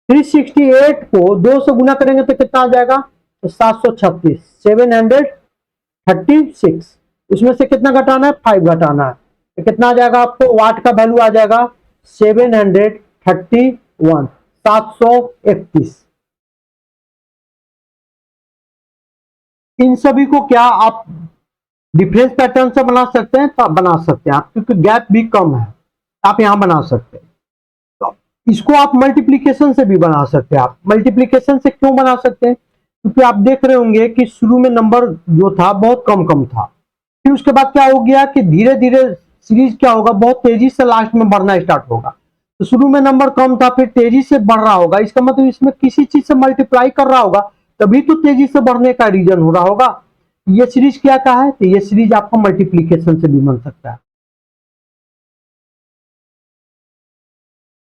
S1: 368 को 2 से गुना करेंगे तो कितना आ जाएगा, तो 736, 736, उसमें से कितना घटाना है, 5 घटाना है, तो कितना आ जाएगा आपको, वाट का वैल्यू आ जाएगा 731, 731। इन सभी को क्या आप डिफरेंस पैटर्न से बना सकते हैं, तो बना सकते हैं आप, क्योंकि गैप भी कम है, आप यहां बना सकते हैं। तो इसको आप मल्टीप्लीकेशन से भी बना सकते हैं। आप मल्टीप्लीकेशन से क्यों बना सकते हैं, क्योंकि आप देख रहे होंगे कि शुरू में नंबर जो था बहुत कम कम था, फिर उसके बाद क्या हो गया कि धीरे धीरे सीरीज क्या होगा, बहुत तेजी से लास्ट में बढ़ना स्टार्ट होगा। तो शुरू में नंबर कम था, फिर तेजी से बढ़ रहा होगा, इसका मतलब इसमें किसी चीज से मल्टीप्लाई कर रहा होगा, तभी तो तेजी से बढ़ने का रीजन हो रहा होगा। ये सीरीज क्या का है, तो ये सीरीज आपको मल्टीप्लीकेशन से भी बन सकता है।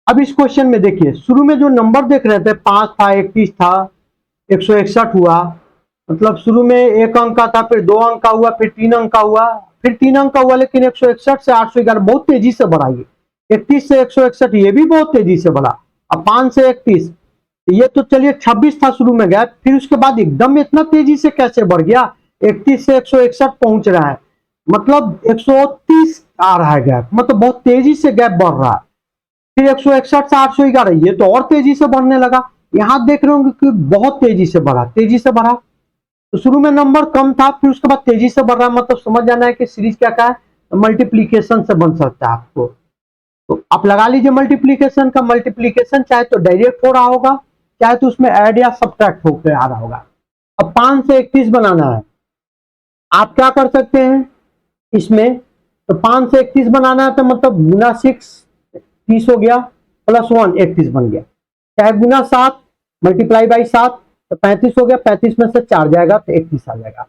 S1: अब इस क्वेश्चन में देखिए, शुरू में जो नंबर देख रहे थे 5 था, 31 था, 161 हुआ, मतलब शुरू में 1 अंक का था, फिर 2 अंक का हुआ, फिर 3 अंक का हुआ, फिर 3 अंक का हुआ, लेकिन 161 से 811 बहुत तेजी से बढ़ा। ये 31 से 161 ये भी बहुत तेजी से बढ़ा। अब 5 से 31, ये तो चलिए 26 था शुरू में गया, फिर उसके बाद एकदम इतना तेजी से कैसे बढ़ गया, 31 से 161 पहुंच रहा है, मतलब 130 आ रहा है गैप, मतलब बहुत तेजी से गैप बढ़ रहा है। फिर 161 से 811 ये तो और तेजी से बढ़ने लगा। यहां देख रहे होंगे कि बहुत तेजी से बढ़ा, तेजी से बढ़ा। तो शुरू में नंबर कम था, फिर उसके बाद तेजी से बढ़ रहा है, मतलब समझ जाना है कि सीरीज क्या का है, मल्टीप्लीकेशन से बन सकता है आपको। तो आप लगा लीजिए मल्टीप्लीकेशन का, मल्टीप्लीकेशन चाहे तो डायरेक्ट हो रहा होगा, चाहे तो उसमें ऐड या सब्ट्रैक्ट होकर आ रहा होगा। अब 5 से 31 बनाना है, आप क्या कर सकते हैं इसमें, तो 5 से 31 बनाना है तो मतलब गुना 6 30 हो गया, प्लस 1 31 बन गया, चाहे गुना 7 मल्टीप्लाई बाई 7 तो 35 हो गया, 35 में से 4 जाएगा तो 31 आ जाएगा।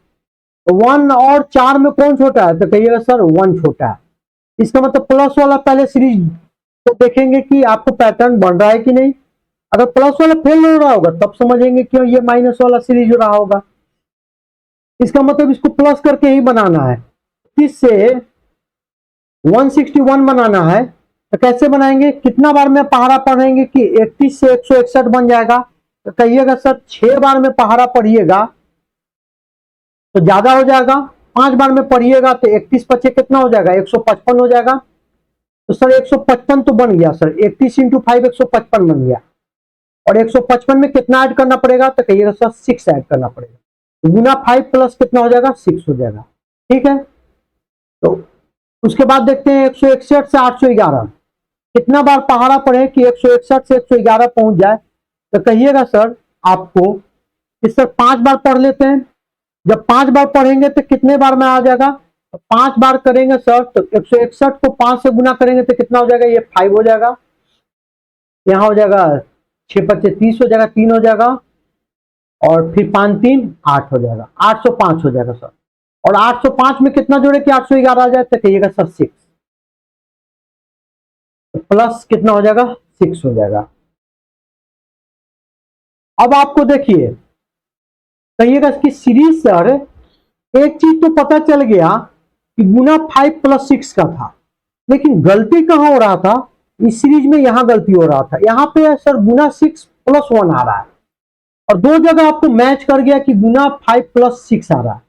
S1: तो 1 और 4 में कौन छोटा है, तो कहिएगा सर 1 छोटा है। इसका मतलब प्लस वाला पहले सीरीज तो देखेंगे कि आपको पैटर्न बन रहा है कि नहीं। अगर प्लस वाला फेल हो रहा होगा तब समझेंगे कि ये माइनस वाला सीरीज हो रहा होगा। इसका मतलब इसको प्लस करके ही बनाना है। इससे 161 बनाना है तो कैसे बनाएंगे, कितना बार में पहाड़ा पढ़ेंगे कि 31 से 161 बन जाएगा। तो कहिएगा सर 6 बार में पहाड़ा पढ़िएगा तो ज्यादा हो जाएगा, 5 बार में पढ़िएगा तो 31 पचे कितना हो जाएगा 155 हो जाएगा। तो सर 155 तो बन गया सर, 31 इंटू 5 155 बन गया। और 155 में कितना ऐड करना पड़ेगा, तो कहिएगा सर 6 ऐड करना पड़ेगा। तो गुना 5 प्लस कितना हो जाएगा 6 हो जाएगा। ठीक है, तो उसके बाद देखते हैं 161 से 811 कितना बार पहाड़ा पढ़े कि 161 से 111 पहुंच जाए। तो कहिएगा सर आपको कि सर 5 बार पढ़ लेते हैं। जब 5 बार पढ़ेंगे तो कितने बार में आ जाएगा, तो 5 बार करेंगे सर तो 161 को 5 से गुना करेंगे तो कितना हो जाएगा, ये 5 हो जाएगा, यहाँ हो जाएगा 6 पच्चे 30 हो जाएगा, 3 हो जाएगा और फिर 5 3 8 हो जाएगा, 805 हो जाएगा सर। और 805 में कितना जोड़े कि 811 आ जाए, तो कहिएगा सर 6, तो प्लस कितना हो जाएगा 6 हो जाएगा। अब आपको देखिए कहिएगा इसकी सीरीज सर एक चीज तो पता चल गया कि गुना 5 प्लस 6 का था, लेकिन गलती कहां हो रहा था, इस सीरीज में यहां गलती हो रहा था। यहां पे सर गुना 6 प्लस 1 आ रहा है और दो जगह आपको मैच कर गया कि गुना 5 प्लस 6 आ रहा है।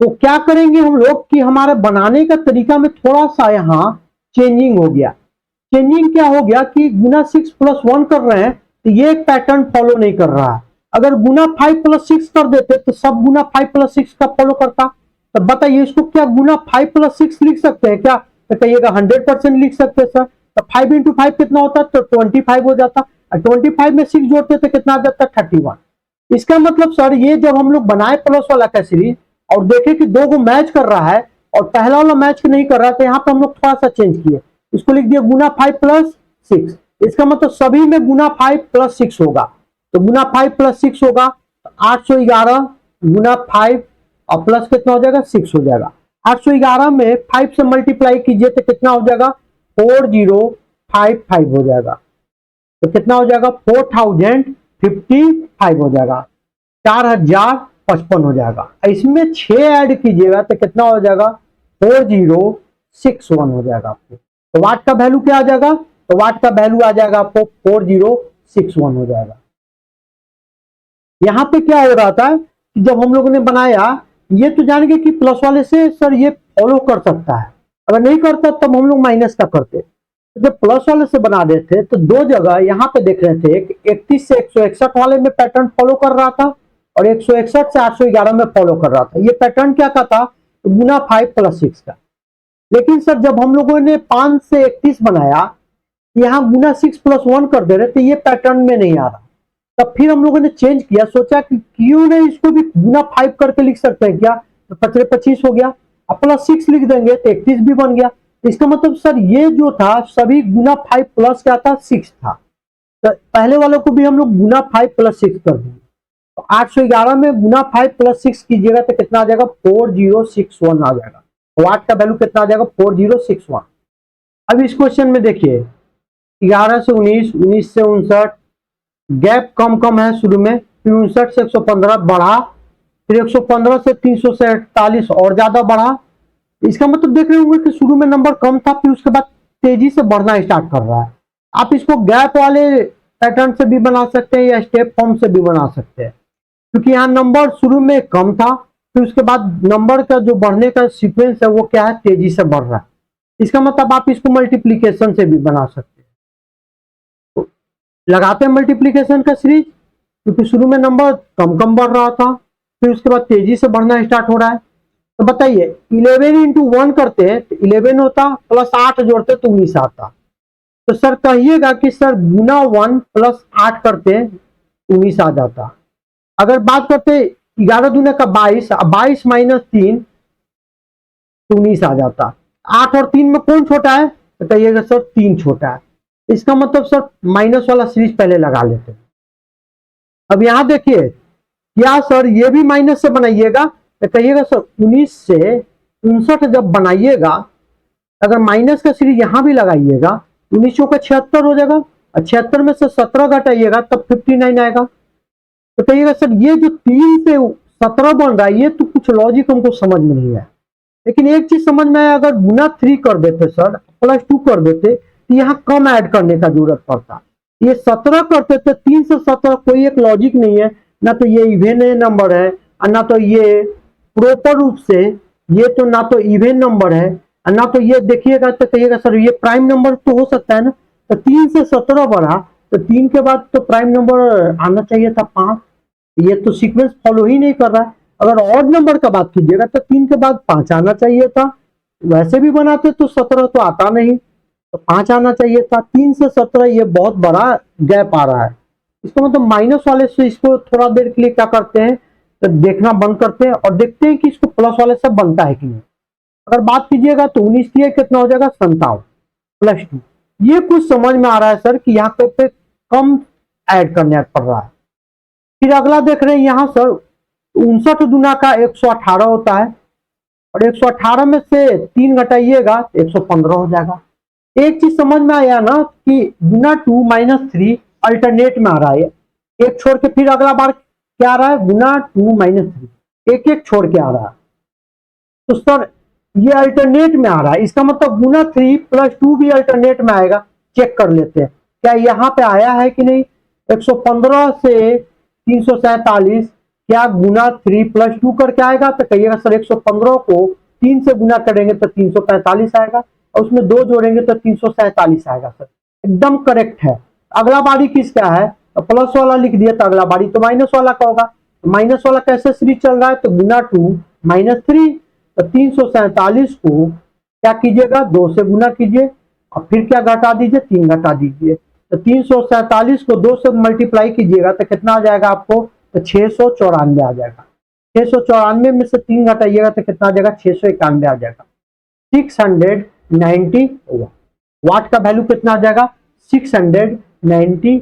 S1: तो क्या करेंगे हम लोग कि हमारे बनाने का तरीका में थोड़ा सा यहां चेंजिंग हो गया। चेंजिंग क्या हो गया कि गुना 6 प्लस 1 कर रहे हैं तो ये एक पैटर्न फॉलो नहीं कर रहा है। अगर गुना 5 प्लस 6 कर देते तो सब गुना 5 प्लस 6 का फॉलो करता। तो बताइए इसको क्या गुना 5 प्लस 6 लिख सकते हैं क्या, तो कहिएगा 100% लिख सकते हैं सर। तो 5 इंटू 5 कितना होता है, तो 25 हो जाता, और 25 में 6 जोड़ते तो कितना आ जाता है 31। इसका मतलब सर ये जब हम लोग बनाए प्लस वाला का सीरीज और देखे कि दो को मैच कर रहा है और पहला वाला मैच नहीं कर रहा है, तो यहाँ पे हम लोग थोड़ा सा चेंज किए, इसको लिख दिया गुना 5 प्लस 6। इसका मतलब सभी में गुना 5 प्लस 6 होगा, तो गुना 5 प्लस 6 होगा तो 811 गुना 5 और प्लस कितना हो जाएगा 6 हो जाएगा। 811 में 5 से मल्टीप्लाई कीजिए तो कितना हो जाएगा 4055 हो जाएगा। तो कितना हो जाएगा 4055 हो जाएगा, 4055 हो जाएगा। इसमें 6 ऐड कीजिएगा तो कितना हो जाएगा 4061 हो जाएगा आपको। तो वाट का वैल्यू क्या आ जाएगा, तो वाट का वैल्यू आ जाएगा आपको 4061 हो जाएगा। यहां पे क्या हो रहा था कि जब हम लोगों ने बनाया ये तो जान गए कि प्लस वाले से सर ये फॉलो कर सकता है, अगर नहीं करता तब हम लोग माइनस का करते। तो जब प्लस वाले से बना रहे थे तो दो जगह यहाँ पे देख रहे थे, 31 से 161 वाले में पैटर्न फॉलो कर रहा था और 161 से 811 में फॉलो कर रहा था। ये पैटर्न क्या का था, तो गुना 5 प्लस 6 का। लेकिन सर जब हम लोगों ने 5 से 31 बनाया, यहाँ गुना 6 प्लस 1 कर दे रहे तो ये पैटर्न में नहीं आ रहा। तब फिर हम लोगों ने चेंज किया, सोचा कि क्यों नहीं इसको भी गुना 5 करके लिख सकते हैं क्या, तो 25 हो गया, अब प्लस 6 लिख देंगे तो 31 भी बन गया। इसका मतलब सर ये जो था सभी गुना 5 प्लस क्या था 6 था। तो पहले वालों को भी हम लोग गुना 5 प्लस 6 कर देंगे। तो 811 में गुना 5 प्लस 6 कीजिएगा तो कितना आ जाएगा 4061 आ जाएगा। वाट का वैल्यू कितना आ जाएगा 4061। अब इस क्वेश्चन में देखिए 11 से 19, 19 से 59, गैप कम कम है शुरू में, फिर 59 से 115 बढ़ा, फिर 115 से 348 और ज्यादा बढ़ा। इसका मतलब देख रहे होंगे कि शुरू में नंबर कम था, फिर उसके बाद तेजी से बढ़ना स्टार्ट कर रहा है। आप इसको गैप वाले पैटर्न से भी बना सकते हैं या स्टेप फॉर्म से भी बना सकते हैं, क्योंकि यहाँ नंबर शुरू में कम था, फिर उसके बाद नंबर का जो बढ़ने का सीक्वेंस है वो क्या है तेजी से बढ़ रहा है। इसका मतलब आप इसको मल्टीप्लीकेशन से भी बना सकते हैं। तो लगाते हैं मल्टीप्लीकेशन का सीरीज, क्योंकि शुरू में नंबर कम कम बढ़ रहा था, फिर उसके बाद तेजी से बढ़ना स्टार्ट हो रहा है। तो बताइए 11 इंटू 1 करते तो 11 होता, प्लस 8 जोड़ते तो 19 आता। तो सर कहिएगा कि सर गुना 1 प्लस 8 करते 19 आ जाता। अगर बात करते 11 दूने का 22, 22 माइनस 3 19 आ जाता। 8 और 3 में कौन छोटा है? तो कहिएगा सर 3 छोटा है। इसका मतलब सर माइनस वाला सीरीज पहले लगा लेते हैं। अब यहां देखिए क्या सर ये भी माइनस से बनाइएगा, तो कहिएगा सर 19 से 59 जब बनाइएगा, अगर माइनस का सीरीज यहां भी लगाइएगा, 19 का 76 हो जाएगा, और 76 में से 17 घटाइएगा तब 59 आएगा। तो कहिएगा सर ये जो 3 से 17 बन रहा है ये तो कुछ लॉजिक हमको समझ में नहीं है। लेकिन एक चीज समझ में आया, अगर गुना 3 कर देते सर, +2 कर देते, तो यहाँ कम ऐड करने का जरूरत पड़ता। ये 17 करते थे, 3 से 17 कोई एक लॉजिक नहीं है, ना तो ये इवेन नंबर है और ना तो ये प्रॉपर रूप से, ये तो ना तो इवेन नंबर है और ना तो ये देखिएगा तो कहिएगा सर ये प्राइम नंबर तो हो सकता है ना। तो 3 से 17 बढ़ा तो 3 के बाद तो प्राइम नंबर आना चाहिए था 5। ये तो सीक्वेंस फॉलो ही नहीं कर रहा है। अगर ऑड नंबर का बात कीजिएगा तो 3 के बाद 5 आना चाहिए था, वैसे भी बनाते तो 17 तो आता नहीं, तो 5 आना चाहिए था। 3 से 17 ये बहुत बड़ा गैप आ रहा है। इसका मतलब माइनस वाले से इसको थोड़ा देर के लिए क्या करते हैं, तो देखना बंद करते हैं और देखते हैं कि इसको प्लस वाले से बनता है कि नहीं। अगर बात कीजिएगा तो 19 दिए कितना हो जाएगा 57 +2। ये कुछ समझ में आ रहा है सर कि यहाँ पे कम ऐड करने पड़ रहा है। फिर अगला देख रहे हैं यहाँ सर 59 गुना का 118 होता है, और 118 में से 3 घटाइएगा तो 115 हो जाएगा। एक चीज समझ में आया ना कि गुना 2 - 3 अल्टरनेट में आ रहा है, एक छोड़ के फिर अगला बार क्या आ रहा है, गुना 2 - 3, एक एक छोड़ के आ रहा है। तो सर ये अल्टरनेट में आ रहा है, इसका मतलब गुना 3 + 2 भी अल्टरनेट में आएगा। चेक कर लेते हैं क्या यहाँ पे आया है कि नहीं। 115 से 347 क्या गुना 3 + 2 करके आएगा, तो कहिएगा सर 115 को 3 से गुना करेंगे तो 345 आएगा, और उसमें 2 जोड़ेंगे तो 347 आएगा। सर एकदम करेक्ट है। अगला बारी किसका है, तो प्लस वाला लिख दिया, तो अगला बारी तो माइनस वाला का होगा। माइनस वाला कैसे सीरीज चल रहा है, तो गुना 2 - 3, तो 347 को क्या कीजिएगा 2 से गुना कीजिए और फिर क्या घटा दीजिए 3 घटा दीजिए। तो 347 को 2 से मल्टीप्लाई कीजिएगा तो कितना आ जाएगा आपको, तो 694 आ जाएगा। 694 में से 3 घटाइएगा तो कितना आ जाएगा 691 आ जाएगा। 691 वाट का वैल्यू कितना आ जाएगा 691।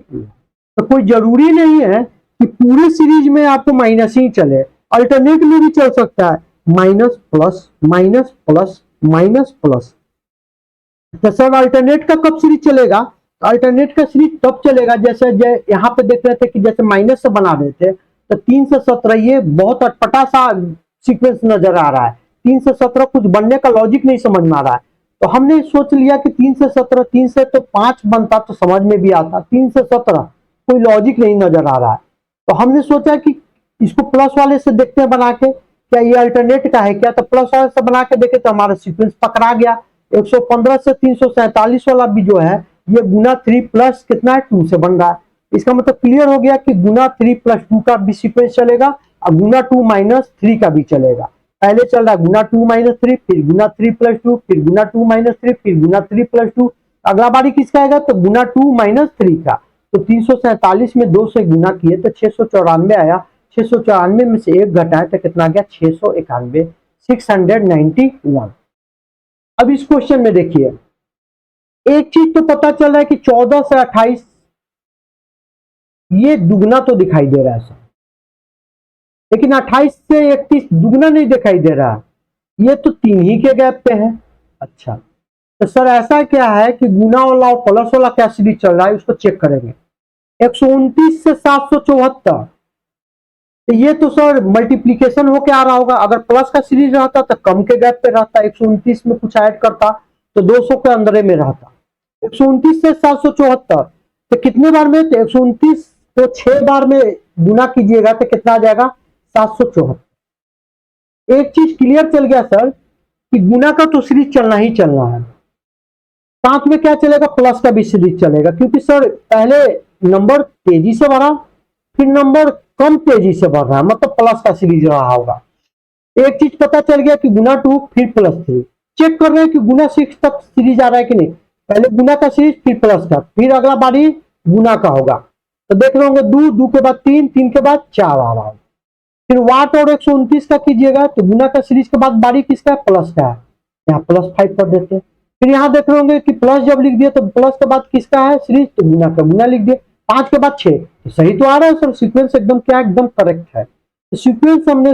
S1: तो कोई जरूरी नहीं है कि पूरे सीरीज में आपको माइनस ही चले, अल्टरनेट में भी चल सकता है, minus plus minus plus minus plus. तो सर अल्टरनेट का कब सीरीज चलेगा, अल्टरनेट का सीरीज तब चलेगा जैसे यहाँ पे देख रहे थे कि जैसे माइनस से बना रहे थे, तो 3 से 17 ये बहुत अटपटा सा सीक्वेंस नजर आ रहा है। 3 से 17 कुछ बनने का लॉजिक नहीं समझ में आ रहा है, तो हमने सोच लिया कि 3 से 17, 3 से तो 5 बनता तो समझ में भी आता, 3 से 17 कोई लॉजिक नहीं नजर आ रहा है। तो हमने सोचा कि इसको प्लस वाले से देखते हैं बना के, क्या ये अल्टरनेट का है क्या, तो प्लस वाले से बना के देखे तो हमारा सीक्वेंस पकड़ा गया। 115 से 347 वाला भी जो है ये गुना 3 प्लस कितना है 2 से बन रहा है। इसका मतलब क्लियर हो गया कि गुना 3 + 2 का भी सीक्वेंस चलेगा और गुना 2 - 3 का भी चलेगा। पहले चल रहा है गुना 2 - 3, फिर गुना 3 + 2, फिर गुना 2 - 3, फिर गुना 3 + 2। अगला बारी किसका आएगा, तो गुना 2 - 3 का। तो 347 में 2 से गुना किए तो 694 आया, 694 में से 1 घटाए तो कितना गया 691, 691। अब इस क्वेश्चन में देखिए एक चीज तो पता चल रहा है कि 14 से 28 ये दुगना तो दिखाई दे रहा है सर, लेकिन 28 से 31 दुगना नहीं दिखाई दे रहा, ये तो 3 ही के गैप पे है। अच्छा तो सर ऐसा क्या है कि गुना वाला और प्लस वाला क्या सीरीज चल रहा है उसको चेक करेंगे। 129 से 774, तो ये तो सर मल्टीप्लीकेशन होके आ रहा होगा। अगर प्लस का सीरीज रहता तो कम के गैप पे रहता, 129 में कुछ ऐड करता तो 200 के अंदर में रहता। 129 से 774 तो कितने बार में, तो 129 को 6 बार में गुना कीजिएगा तो कितना आ जाएगा 774। एक चीज क्लियर चल गया सर कि गुना का तो सीरीज चलना ही चलना है, साथ में क्या चलेगा प्लस का भी सीरीज चलेगा, क्योंकि सर पहले नंबर तेजी से बढ़ा फिर नंबर कम तेजी से बढ़ रहा है, मतलब प्लस का सीरीज रहा होगा। एक चीज पता चल गया कि गुना 2 फिर +3। चेक कर रहे हैं कि गुना 6 तक सीरीज आ रहा है कि नहीं, पहले गुना का सीरीज फिर प्लस का, फिर अगला बारी गुना का होगा। तो देख रहे होंगे 2, 2 के बाद 3, 3 के बाद 4 आ रहा है। फिर वाट और 129 का कीजिएगा तो गुना का सीरीज के बाद बारी किसका है प्लस का है, यहाँ +5 कर देते हैं। फिर यहाँ देख रहे होंगे कि प्लस जब लिख दिया तो प्लस के बाद किसका है सीरीज, तो गुना का गुना लिख दिया। 5 के बाद 6 तो सही तो आ रहा है सर, सीक्वेंस एकदम क्या एकदम करेक्ट है। तो सीक्वेंस हमने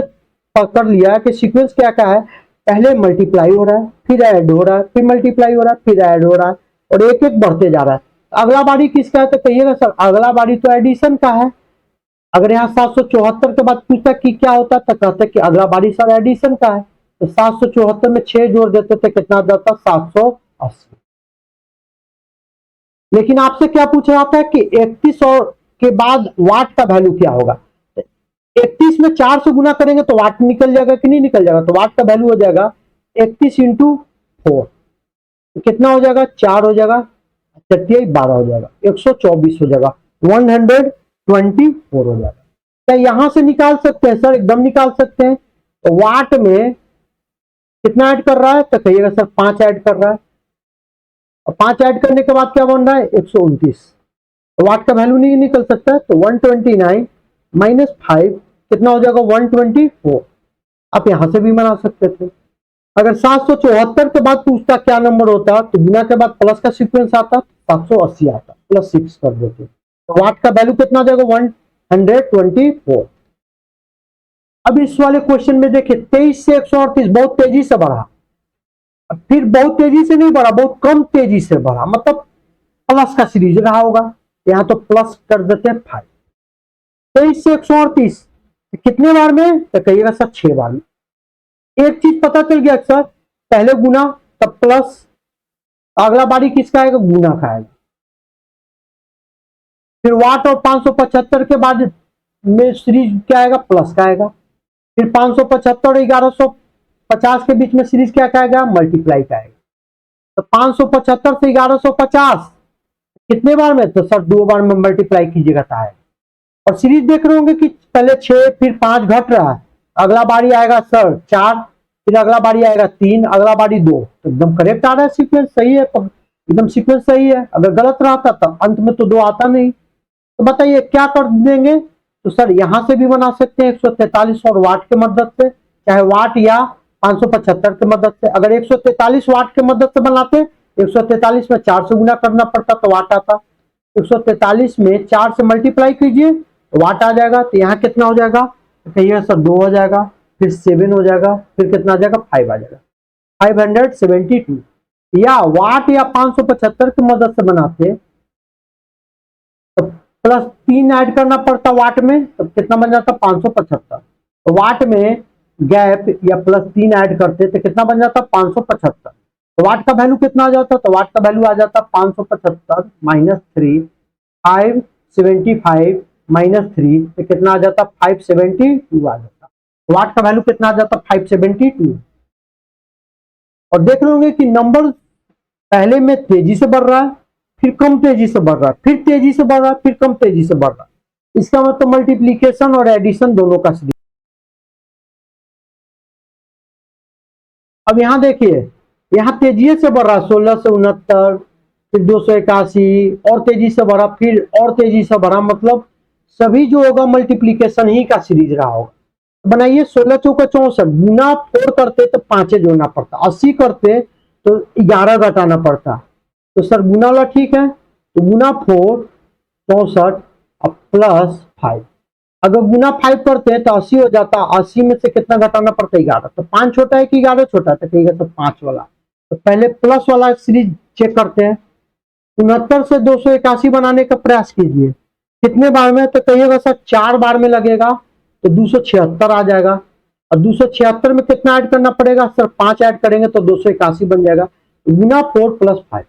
S1: पकड़ लिया कि सीक्वेंस क्या क्या है, पहले मल्टीप्लाई हो रहा है, फिर ऐड हो रहा है, फिर मल्टीप्लाई हो रहा है, फिर ऐड हो रहा है, और एक एक बढ़ते जा रहा है। अगला बारी किसका है तो कहिएगा सर अगला बारी तो एडिशन का है। अगर यहाँ 774 के बाद पूछता कि क्या होता तो कहते कि अगला बारी सर एडिशन का है। तो 774 में 6 जोड़ देते थे, कितना जाता 780। लेकिन आपसे क्या पूछ रहा था कि 31 और के बाद वाट का वैल्यू क्या होगा। 31 में 4 से गुना करेंगे तो वाट निकल जाएगा कि नहीं निकल जाएगा, तो वाट का वैल्यू हो जाएगा 31 इंटू 4, तो कितना हो जाएगा 4 हो जाएगा, 12 हो जाएगा, 124 हो जाएगा, 124 हो जाएगा। क्या यहां से निकाल सकते हैं सर, एकदम निकाल सकते हैं। तो वाट में कितना ऐड कर रहा है तो कहिएगा सर 5 ऐड कर रहा है, और 5 ऐड करने के बाद क्या बन रहा है 129, तो वाट का वैल्यू नहीं निकल सकता है। तो 129 माइनस 5 कितना हो जाएगा 124। आप यहां से भी बना सकते थे। अगर 774 के बाद पूछता क्या नंबर होता तो गुना के बाद प्लस का सीक्वेंस आता, 780 आता, +6 कर देते, तो वाट का वैल्यू कितना हो जाएगा 124। अब इस वाले क्वेश्चन में देखिए 23 से 138 बहुत तेजी से बढ़ा, फिर बहुत तेजी से नहीं बढ़ा, बहुत कम तेजी से बढ़ा, मतलब प्लस का सीरीज रहा होगा। यहां तो प्लस कर देते हैं 5। 23 से 138 कितने बार में तो कहिएगा सर 6 बार में। एक चीज पता चल गया सर, पहले गुना तब प्लस, अगला बारी किसका आएगा गुना का आएगा। फिर वाट और 575 के बाद में सीरीज क्या आएगा प्लस का आएगा। फिर 575 और 1150 के बीच में सीरीज क्या आएगा मल्टीप्लाई का आएगा। तो 575 से 1150 कितने बार में तो सर 2 बार में मल्टीप्लाई कीजिएगा तो आएगा। और सीरीज देख रहे होंगे कि पहले 6 फिर 5 घट रहा है, अगला बारी आएगा सर 4, फिर अगला बारी आएगा 3, अगला बारी 2, तो एकदम करेक्ट आ रहा है, सीक्वेंस सही है, एकदम सीक्वेंस सही है। अगर गलत रहता तो अंत में तो 2 आता नहीं। तो बताइए क्या कर देंगे, तो सर यहां से भी बना सकते हैं 143 और वाट के मदद से, चाहे वाट या 575 के मदद से। अगर 143 वाट के मदद से बनाते 143 में 4 से गुना करना पड़ता तो वाट आता, 143 में 4 से मल्टीप्लाई कीजिए वाट आ जाएगा। तो यहाँ कितना हो जाएगा तो कहिए सर 2 हो जाएगा, फिर 7 हो जाएगा, फिर कितना आ जाएगा 5 आ जाएगा, 572। या वाट या 575 की मदद से बनाते तो +3 ऐड करना पड़ता वाट में, तो कितना बन जाता 575। तो वाट में गैप या +3 ऐड करते तो कितना बन जाता 575। तो वाट का वैल्यू कितना आ जाता, तो वाट का वैल्यू आ जाता 575 -3, 575 -3 तो कितना आ जाता 572 आ जाता। वाट का वैल्यू कितना आ जाता 572। और देख रहे होंगे कि नंबर पहले में तेजी से बढ़ रहा है, फिर कम तेजी से बढ़ रहा है, फिर तेजी से बढ़ रहा है, फिर कम तेजी से बढ़ रहा है। इसका मतलब मल्टीप्लीकेशन और एडिशन दोनों का सीरीज। अब यहां देखिए यहां तेजी से बढ़ रहा है 16 से 69, फिर 281 और तेजी से बढ़ा, फिर और तेजी से बढ़ा, मतलब सभी जो होगा मल्टीप्लीकेशन ही का सीरीज रहा होगा। बनाइए 16 चौका 64, गुना 4 करते तो 5 जोड़ना पड़ता, 80 करते तो 11 घटाना पड़ता। तो सर गुना वाला ठीक है, तो गुना 4 64 और +5। अगर गुना 5 करते हैं तो 80 हो जाता, 80 में से कितना घटाना पड़ता 11, तो 5 छोटा है कि 11 छोटा है तो कहिएगा तो 5 वाला। तो पहले प्लस वाला सीरीज चेक करते हैं। 69 से 281 बनाने का प्रयास कीजिए, कितने बार में तो कहिएगा सर 4 बार में लगेगा, तो 276 आ जाएगा। और 276 में कितना ऐड करना पड़ेगा सर 5 ऐड करेंगे तो 281 बन जाएगा। गुना 4 + 5,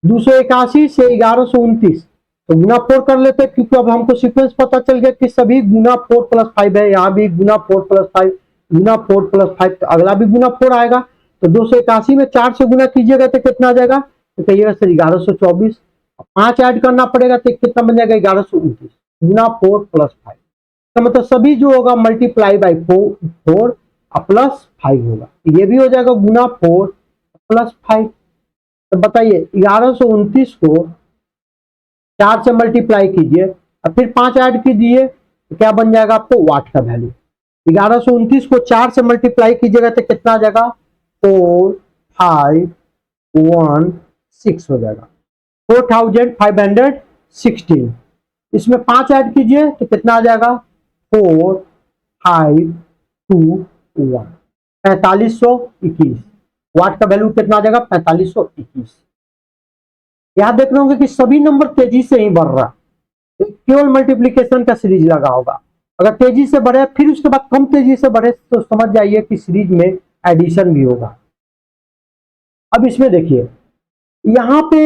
S1: 281 से 1129, तो गुना 4 कर लेते क्योंकि अब हमको सीक्वेंस पता चल गया कि सभी गुना 4 + 5 है। यहाँ भी गुना 4 + 5, गुना 4 + 5, तो अगला भी गुना 4 आएगा। तो 281 में 4 से गुना कीजिएगा तो कितना आ जाएगा तो कहिएगा सर 1124। 5 ऐड करना पड़ेगा तो कितना बन जाएगा 1129, गुना 4 + 5 का मतलब सभी जो होगा मल्टीप्लाई बाई 4 और +5 होगा। ये भी हो जाएगा गुना 4 + 5। तो बताइए 1129 को 4 से मल्टीप्लाई कीजिए और फिर 5 ऐड कीजिए तो क्या बन जाएगा आपको वाट का वैल्यू। 1129 को 4 से मल्टीप्लाई कीजिएगा तो कितना आ जाएगा 4 4516 हो जाएगा, 4516। इसमें 5 ऐड कीजिए तो कितना आ जाएगा, 4521, 4521 वाट का वैल्यू कितना आ जाएगा, 4521। यहां देख रहे होंगे कि सभी नंबर तेजी से ही बढ़ रहा है, केवल मल्टीप्लीकेशन का सीरीज लगा होगा। अगर तेजी से बढ़े फिर उसके बाद कम तेजी से बढ़े तो समझ जाइए कि सीरीज में एडिशन भी होगा। अब इसमें देखिए, यहां पे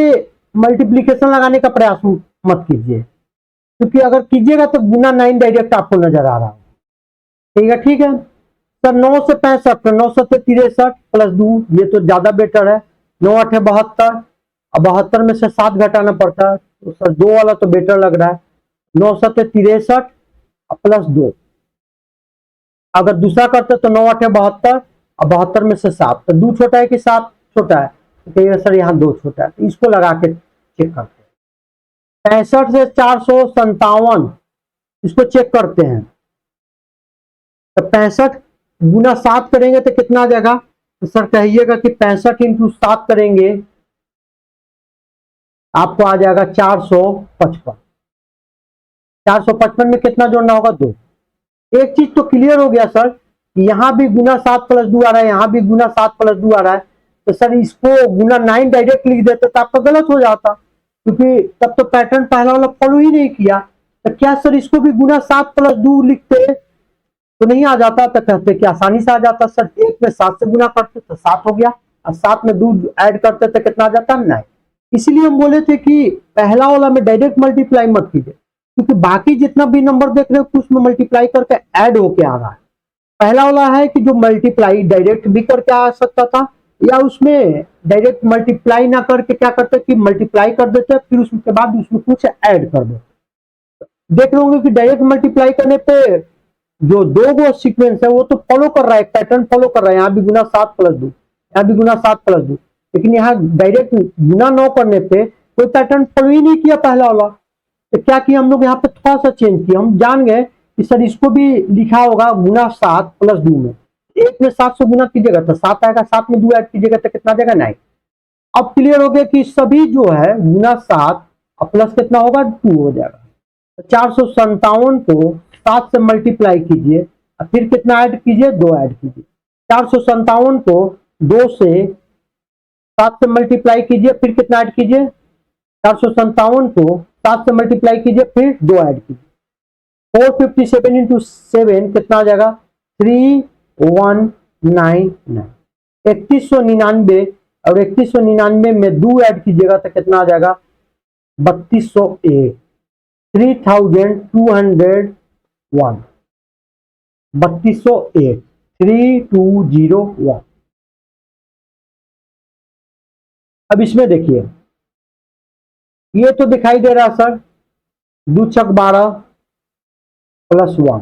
S1: मल्टीप्लीकेशन लगाने का प्रयास मत कीजिए, क्योंकि अगर कीजिएगा तो गुना 9 डायरेक्ट आपको नजर आ रहा है। ठीक है सर, 9 से 65, 9 से 63 प्लस 2, ये तो ज्यादा बेटर है। 9 8 72, अब 72 में से 7 घटाना पड़ता है, तो सर 2 वाला तो बेटर लग रहा है। 9 7 63 प्लस 2, अगर दूसरा करते तो 9 8 72 और 72 में से 7, तो 2 छोटा है कि 7 छोटा है, तो सर यहाँ 2 छोटा है, तो इसको लगा के चेक करते हैं। 65 से 457, इसको चेक करते हैं। तो 65 गुना 7 करेंगे तो कितना आ जाएगा, तो सर कहिएगा कि 65 इंटू 7 करेंगे आपको आ जाएगा 455। 455 में कितना जोड़ना होगा, 2। एक चीज तो क्लियर हो गया सर, यहां भी गुना 7 प्लस 2 आ रहा है, यहां भी गुना 7 प्लस 2 आ रहा है, तो सर इसको गुना 9 डायरेक्ट लिख देते तो आपका गलत हो जाता, क्योंकि तब तो पैटर्न पहला वाला फॉलो ही नहीं किया। तो क्या सर इसको भी गुना 7 प्लस 2 लिखते तो नहीं आ जाता, तो कहते कि आसानी से आ जाता सर, 1 में 7 से गुना करते तो 7 हो गया, और 7 में 2 ऐड करते तो कितना आ जाता, 9। इसलिए हम बोले थे कि पहला वाला में डायरेक्ट मल्टीप्लाई मत कीजिए, क्योंकि बाकी जितना भी नंबर देख रहे हो उसमें मल्टीप्लाई करके ऐड होके आ रहा है। पहला वाला है कि जो मल्टीप्लाई डायरेक्ट भी करके आ सकता था, या उसमें डायरेक्ट मल्टीप्लाई ना करके क्या करते कि मल्टीप्लाई कर देते, फिर उसके बाद उसमें कुछ ऐड कर देते। देख रहे होंगे कि डायरेक्ट मल्टीप्लाई करने पे जो 2 गो सीक्वेंस है वो तो फॉलो कर रहा है, पैटर्न फॉलो कर रहा है। यहाँ भी गुना 7 प्लस 2, यहाँ भी गुना 7 प्लस 2, लेकिन यहाँ डायरेक्ट गुना 9 करने पे कोई पैटर्न फॉलो ही नहीं किया पहला वाला। तो क्या किया हम लोग यहाँ पे थोड़ा सा चेंज किया, हम जान गए कि सर इसको भी लिखा होगा गुना 7 प्लस 2 में, 1 में 7 से गुना कीजिएगा तो 7 आएगा, 7 में 2 ऐड कीजिएगा तो कितना देगा, 9। अब क्लियर हो गया कि सभी जो है गुना 7 और प्लस कितना होगा, 2 हो जाएगा। 457 को 7 से मल्टीप्लाई कीजिए और फिर कितना ऐड कीजिए, 2 ऐड कीजिए। 457 को 2 से 7 से मल्टीप्लाई कीजिए, फिर कितना ऐड कीजिए, 457 को 7 से मल्टीप्लाई कीजिए, फिर 2 ऐड कीजिए। 457 इंटू 7 कितना आ जाएगा, 3199। 3199 और 3199 में 2 ऐड कीजिएगा तो कितना आ जाएगा, 3201। 3201, 3201, 3201। अब इसमें देखिए, ये तो दिखाई दे रहा सर 2 छक 12 प्लस 1,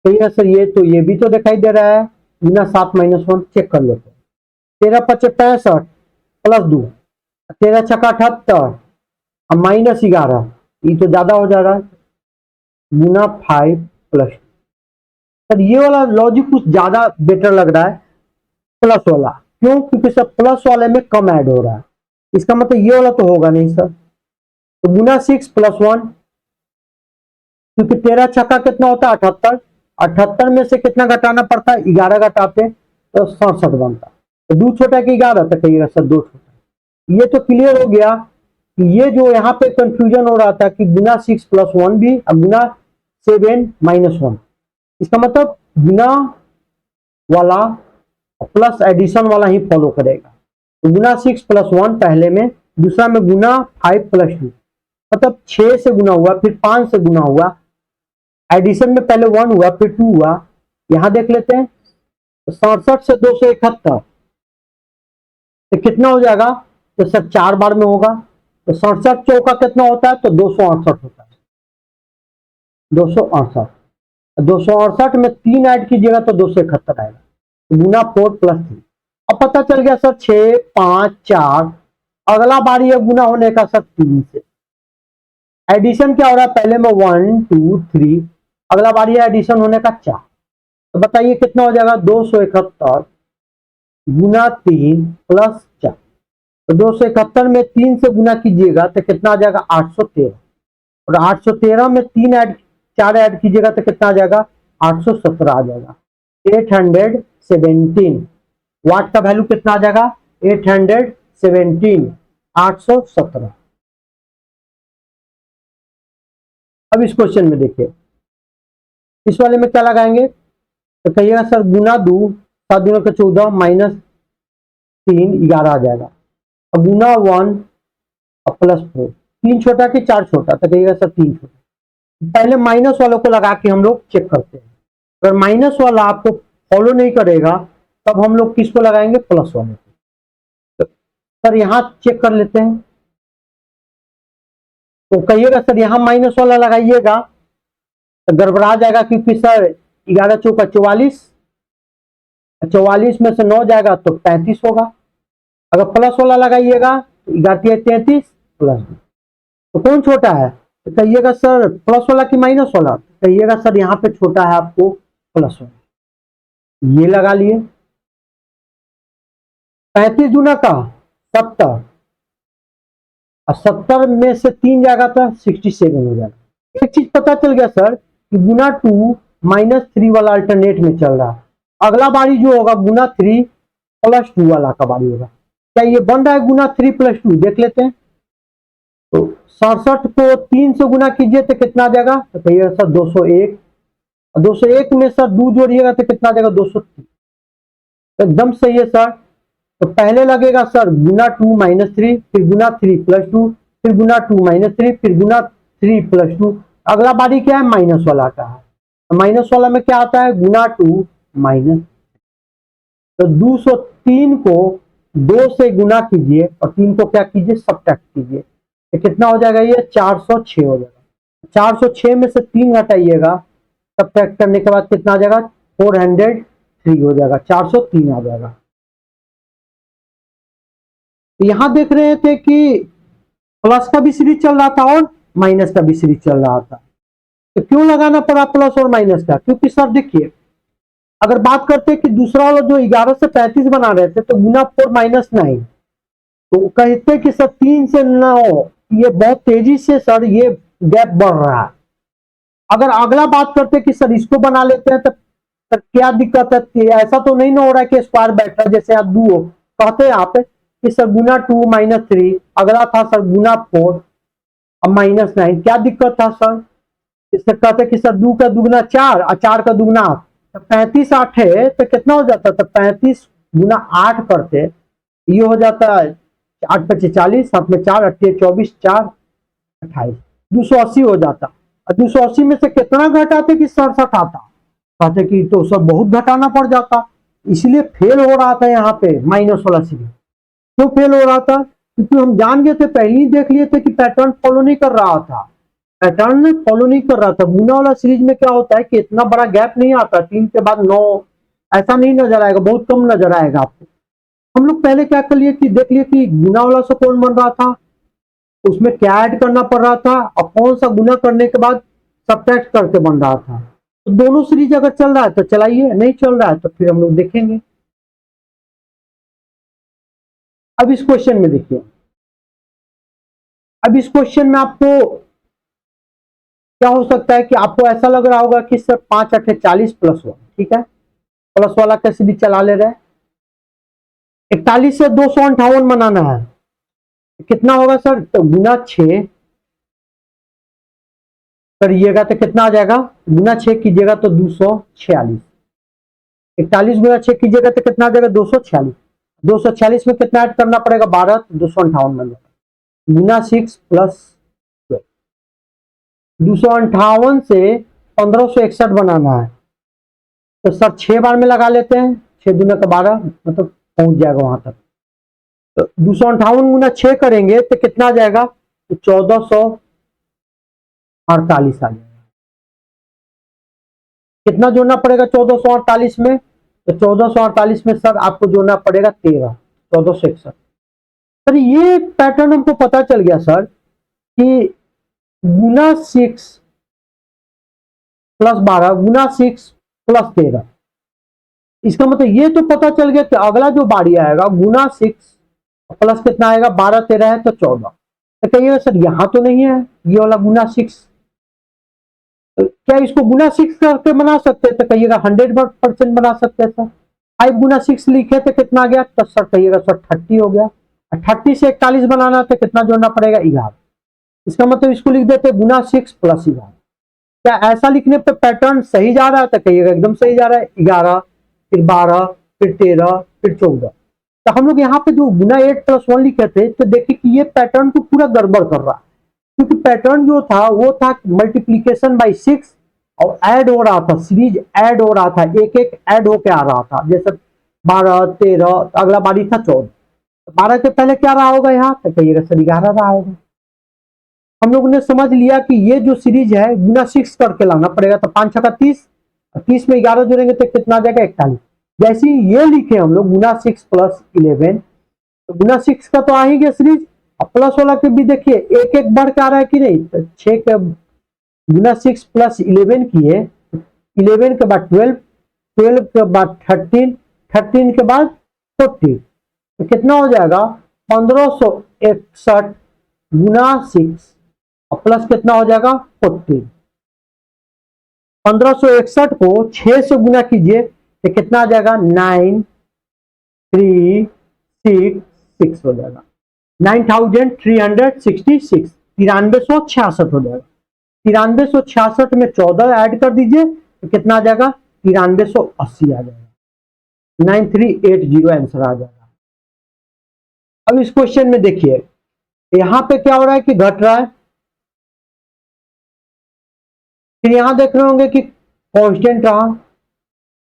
S1: सही है सर। ये तो ये भी तो दिखाई दे रहा है गुना 7 माइनस 1, चेक कर लेते हैं। 13 5 65 प्लस 2, 13 छक 78 और माइनस 11, ये तो ज्यादा हो जा रहा है, गुना 5 प्लस। सर ये वाला लॉजिक कुछ ज्यादा बेटर लग रहा है, प्लस वाला। क्यों, क्योंकि सर प्लस वाले में कम ऐड हो रहा है, इसका मतलब ये वाला तो होगा नहीं सर। तो गुना 6 प्लस 1, क्योंकि 13 छक्का कितना होता है, 78, 78 में से कितना घटाना पड़ता है, 11 घटाते तो 67 बनता। तो 2 छोटा कि 11, तो कहिएगा सर 2 छोटा। ये तो क्लियर हो गया कि ये जो यहाँ पे कंफ्यूजन हो रहा था कि गुना 6 प्लस 1 भी और गुना 7 माइनस 1, इसका मतलब गुना वाला प्लस एडिशन वाला ही फॉलो करेगा। तो गुना 6 प्लस 1 पहले में, दूसरा में गुना 5 प्लस 2, मतलब 6 से गुना हुआ, फिर 5 से गुना हुआ, एडिशन में पहले 1 हुआ फिर 2 हुआ। यहां देख लेते हैं, 67 से 271, तो कितना हो जाएगा, तो सर 4 बार में होगा, तो 67 चौका कितना होता है, तो 268 होता है। 268, 268 में 3 ऐड कीजिएगा तो 271 आएगा, गुना 4 प्लस 3। अब पता चल गया सर 6 5 4, अगला बारी है गुना होने का सर 3 से। एडिशन क्या हो रहा है, पहले में 1 2 3, अगला बारी है एडिशन होने का 4। तो बताइए कितना हो जाएगा, 271 गुना 3 प्लस 4, तो 271 में 3 से गुना कीजिएगा तो कितना आ जाएगा 813, और 813 में 4 ऐड कीजिएगा तो कितना आ जाएगा 817 आ जाएगा। 817 वाट का वैल्यू कितना आ जाएगा 817, 817। अब इस क्वेश्चन में देखिए, इस वाले में क्या लगाएंगे, तो कहिएगा सर गुना 2, 7 दूना का 14 माइनस 3 11 आ जाएगा, और गुना 1 और प्लस 4, 3 छोटा कि 4 छोटा, तो कहिएगा सर 3 छोटा। पहले माइनस वालों को लगा के हम लोग चेक करते हैं, अगर माइनस वाला आपको फॉलो नहीं करेगा तब हम लोग किसको लगाएंगे, प्लस वाले को। सर यहां चेक कर लेते हैं, तो कहिएगा सर यहां माइनस वाला लगाइएगा तो गड़बड़ा जाएगा, क्योंकि सर 11 चौका 44, 44 में से 9 जाएगा तो 35 होगा। अगर प्लस वाला लगाइएगा तो 11 33 प्लस 2, तो कौन छोटा है, तो कहिएगा सर प्लस वाला कि माइनस वाला, कहिएगा सर यहाँ पे छोटा है आपको प्लस वाला। ये लगा लिए, 35 दूना का 70, और 70 में से 3 जाएगा तो 67 हो जाएगा। एक चीज पता चल गया सर कि गुना 2 माइनस 3 वाला अल्टरनेट में चल रहा है, अगला बारी जो होगा गुना 3 प्लस 2 वाला का बारी होगा। क्या ये बन रहा है गुना 3 प्लस 2, देख लेते हैं। तो 67 को 3 से गुना कीजिए तो कितना आ जाएगा, तो कहिएगा सर 201, और 201 में सर 2 जोड़िएगा तो कितना आ जाएगा 203, एकदम सही है सर। तो पहले लगेगा सर गुना 2 माइनस 3, फिर गुना 3 प्लस 2, फिर गुना 2 माइनस 3, फिर गुना 3 प्लस 2। अगला बारी क्या है, माइनस वाला का है, माइनस वाला में क्या आता है गुना 2 माइनस, तो 203 को 2 से गुना कीजिए और 3 को क्या कीजिए सब्ट्रैक्ट कीजिए, तो कितना हो जाएगा, ये 406 हो जाएगा। 406 में से 3 घटाइएगा, सब्ट्रैक्ट करने के बाद कितना आ जाएगा 403 हो जाएगा, 403 आ जाएगा। यहां देख रहे थे कि प्लस का भी सीरीज चल रहा था और माइनस का भी सीरीज चल रहा था, तो क्यों लगाना पड़ा प्लस और माइनस का, क्योंकि सर देखिए अगर बात करते कि दूसरा वाला जो 11 से 35 बना रहे थे तो गुना 4 माइनस 9, तो कहते कि सर 3 से 9, ये बहुत तेजी से सर ये गैप बढ़ रहा है। अगर अगला बात करते कि सर इसको बना लेते हैं तो सर क्या दिक्कत है, ऐसा तो नहीं ना हो रहा है कि स्क्वायर बैठ रहा है, जैसे आप दो कहते हैं आप कि सर गुना 2 माइनस 3, अगला था सर गुना 4 और माइनस 9, क्या दिक्कत था सर, इससे कहते कि सर 2 का दुगना 4 और 4 का दुगना 8, तो 35 8 है तो कितना हो जाता, तो 35 गुना 8 करते ये हो जाता है 8 पच्चे 40, 7 में 4 8 24 4 28, 280 हो जाता। और 280 में से कितना घटाते कि 67 आता, कहते कि तो सब बहुत घटाना पड़ जाता, इसलिए फेल हो रहा था यहाँ पे माइनस वाला सीरीज। क्यों फेल हो रहा था, क्योंकि हम जान गए थे, पहले ही देख लिए थे कि पैटर्न फॉलो नहीं कर रहा था, पैटर्न फॉलो नहीं कर रहा था। गुना वाला सीरीज में क्या होता है कि इतना बड़ा गैप नहीं आता, 3 के बाद 9 ऐसा नहीं नजर आएगा, बहुत कम नजर आएगा आपको। हम लोग पहले क्या कर लिए कि देख लिए कि गुना वाला से कौन बन रहा था, उसमें क्या ऐड करना पड़ रहा था, और कौन सा गुना करने के बाद सब्ट्रैक्ट करके बन रहा था। तो दोनों सीरीज अगर चल रहा है तो चलाइए, नहीं चल रहा है तो फिर हम लोग देखेंगे। अब इस क्वेश्चन में देखिए, अब इस क्वेश्चन में आपको क्या हो सकता है कि आपको ऐसा लग रहा होगा कि सर 5 8 40 प्लस 1, ठीक है, प्लस वाला कैसे भी चला ले रहे हैं। 41 से 258 बनाना है, कितना होगा सर, तो गुना 6 करिएगा तो कितना आ जाएगा, गुना 6 कीजिएगा तो 246, 41 गुना 6 कीजिएगा तो कितना आ जाएगा 246, 246 में कितना ऐड करना पड़ेगा 12, तो 258 बन जाएगा, गुना 6 प्लस 258 से 1561 बनाना है, तो सर 6 बार में लगा लेते हैं, 6 दूना का 12, मतलब पहुंच जाएगा वहां तक। तो 258 गुना 6 करेंगे तो कितना आ जाएगा, तो 1448 आ जाएगा। कितना जोड़ना पड़ेगा 1448 में, तो 1448 में सर आपको जोड़ना पड़ेगा 13, 1461। सर ये पैटर्न हमको पता चल गया सर कि गुना 6 प्लस 12 गुना 6 प्लस 13, इसका मतलब ये तो पता चल गया कि अगला जो बारी आएगा गुना 6 प्लस कितना आएगा, 12 13 है तो 14। तो कहिएगा सर यहाँ तो नहीं है ये वाला गुना 6, तो क्या इसको गुना 6 करके बना सकते हैं? तो कहिएगा 100% बना सकते हैं सर। 5 गुना 6 लिखे तो कितना आ गया, तो सर कहिएगा सर 30 हो गया। 30 से 41 बनाना तो कितना जोड़ना पड़ेगा, 11। इसका मतलब इसको लिख देते गुना 6 प्लस 11। क्या ऐसा लिखने पे पैटर्न सही जा रहा है? तो कहिएगा एकदम सही जा रहा है। 11 फिर 12 फिर 13 फिर 14। तो हम लोग यहाँ पे जो गुना 8 प्लस 1 लिखे थे, तो देखिए कि ये पैटर्न को पूरा गड़बड़ कर रहा है, क्योंकि पैटर्न जो था वो था मल्टीप्लीकेशन बाई 6 और ऐड हो रहा था, सीरीज ऐड हो रहा था, एक एक ऐड होके आ रहा था। जैसे 12 13, अगला बारी था 14। 12 के पहले क्या रहा होगा यहाँ, तो कहिएगा सर 11 रहा होगा। हम लोगों ने समझ लिया कि ये जो सीरीज है गुना 6 करके लाना पड़ेगा। तो 5 छक्का 30, 30 में 11 जोड़ेंगे तो कितना आ जाएगा, 41। जैसे ही ये लिखे हम लोग गुना 6 प्लस 11, तो गुना 6 का तो आ ही गया सीरीज। अब प्लस वाला के भी देखिए एक एक बढ़ के आ रहा है कि नहीं। तो 6 के गुना 6 प्लस 11 किए, 11 के बाद 12, 12 के बाद 13, 13 के बाद 14, तो कितना हो जाएगा 1561 गुना 6 और प्लस कितना हो जाएगा 14। 1561 को 6 से गुना कीजिए तो कितना आ जाएगा 9366 हो जाएगा। 9366, 9366 हो जाएगा। 9366 में 14 ऐड कर दीजिए तो कितना आ जाएगा 9380 आ जाएगा। 9380 आंसर आ जाएगा। अब इस क्वेश्चन में देखिए यहां पे क्या हो रहा है कि घट रहा है, फिर यहां देख रहे होंगे कि कांस्टेंट रहा,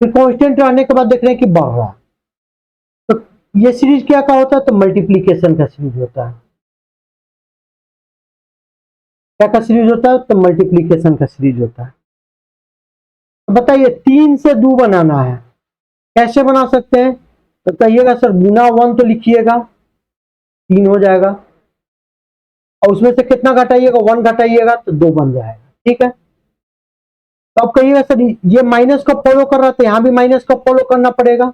S1: फिर कांस्टेंट रहने के बाद देख रहे हैं कि बढ़ रहा है। तो ये सीरीज क्या का होता है, तो मल्टीप्लीकेशन का सीरीज होता है। क्या का सीरीज होता है, तो मल्टीप्लीकेशन का सीरीज होता है। तो बताइए 3 से 2 बनाना है, कैसे बना सकते हैं? तो कहिएगा सर गुना 1 तो लिखिएगा 3 हो जाएगा, और उसमें से कितना घटाइएगा 1 घटाइएगा तो 2 बन जाएगा। ठीक है, तो अब कहिएगा सर ये माइनस का फॉलो कर रहा था, यहां भी माइनस का फॉलो करना पड़ेगा।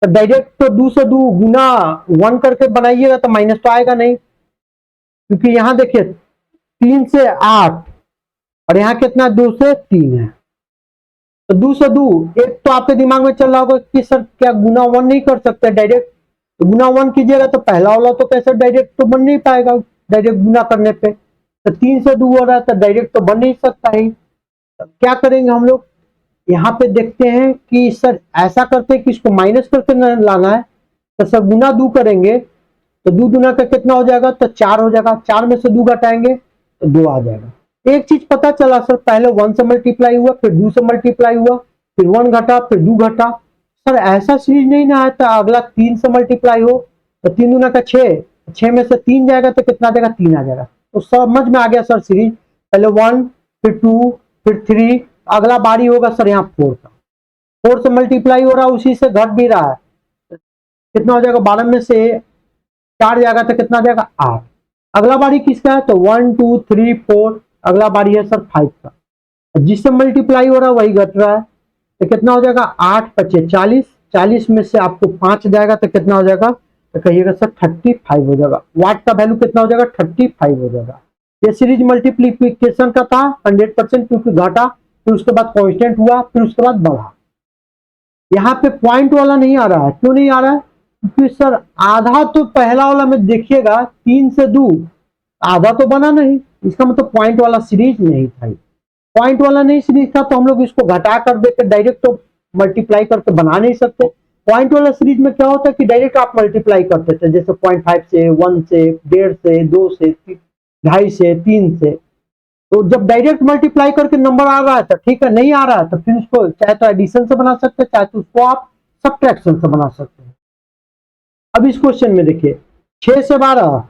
S1: तो डायरेक्ट तो 2 से 2 गुना 1 करके बनाइएगा तो माइनस तो आएगा नहीं, क्योंकि यहां देखिए 3 से 8 और यहां कितना 2 से 3 है। तो 2 से 2, एक तो आपके दिमाग में चल रहा होगा कि सर क्या गुना 1 नहीं कर सकते डायरेक्ट? तो गुना 1 कीजिएगा तो पहला वाला तो कैसे डायरेक्ट तो बन नहीं पाएगा डायरेक्ट गुना करने पे। तो 3 से 2 हो रहा है तो डायरेक्ट तो बन नहीं सकता ही। तो क्या करेंगे हम लोग, यहाँ पे देखते हैं कि सर ऐसा करते हैं कि इसको माइनस करके लाना है। तो सर गुना 2 करेंगे तो 2 गुना का कितना हो जाएगा, तो 4 हो जाएगा। 4 में से 2 घटाएंगे तो 2 आ जाएगा। एक चीज पता चला सर, पहले 1 से मल्टीप्लाई हुआ, फिर 2 से मल्टीप्लाई हुआ, फिर 1 घटा, फिर 2 घटा। सर ऐसा सीरीज नहीं ना है तो अगला 3 से मल्टीप्लाई हो तो 3 गुना का 6, 6 में से 3 जाएगा तो कितना आ जाएगा, 3 आ जाएगा। तो समझ में आ गया सर सीरीज। पहले 1 फिर 2 फिर 3, अगला बारी होगा सर यहाँ 4 का। 4 से मल्टीप्लाई हो रहा है, उसी से घट भी रहा है, कितना हो जाएगा 12 में से 4 जाएगा तो कितना आ जाएगा 8। अगला बारी किसका है, तो 1 2 3 4, अगला बारी है सर 5 का। जिससे मल्टीप्लाई हो रहा है वही घट रहा है, तो कितना हो जाएगा 8 पचे 40, 40 में से आपको 5 जाएगा तो कितना हो जाएगा, तो कहिएगा सर 35 हो जाएगा। वाट का वैल्यू कितना हो जाएगा, 35 हो जाएगा। ये सीरीज मल्टीप्लीकेशन का था 100%, क्योंकि घटा फिर उसके बाद कांस्टेंट हुआ फिर उसके बाद बढ़ा। यहाँ पे पॉइंट वाला नहीं आ रहा है, क्यों नहीं आ रहा है, क्योंकि सर आधा तो पहला वाला में देखिएगा 3 से 2 आधा तो बना नहीं, इसका मतलब पॉइंट वाला सीरीज नहीं था। पॉइंट वाला नहीं सीरीज था तो हम लोग इसको घटा कर देकर डायरेक्ट तो मल्टीप्लाई करके बना नहीं सकते। पॉइंट वाला सीरीज में क्या होता है कि डायरेक्ट आप मल्टीप्लाई करते थे, जैसे 0.5 से 1 से 1.5 से 2 से 2.5 से 3 से। तो जब डायरेक्ट मल्टीप्लाई करके नंबर आ रहा है तो ठीक है, नहीं आ रहा है तो फिर उसको चाहे तो एडिशन से बना सकते हैं, चाहे तो उसको आप सब्ट्रैक्शन से बना सकते हैं। अब इस क्वेश्चन में देखिए 6 से 12,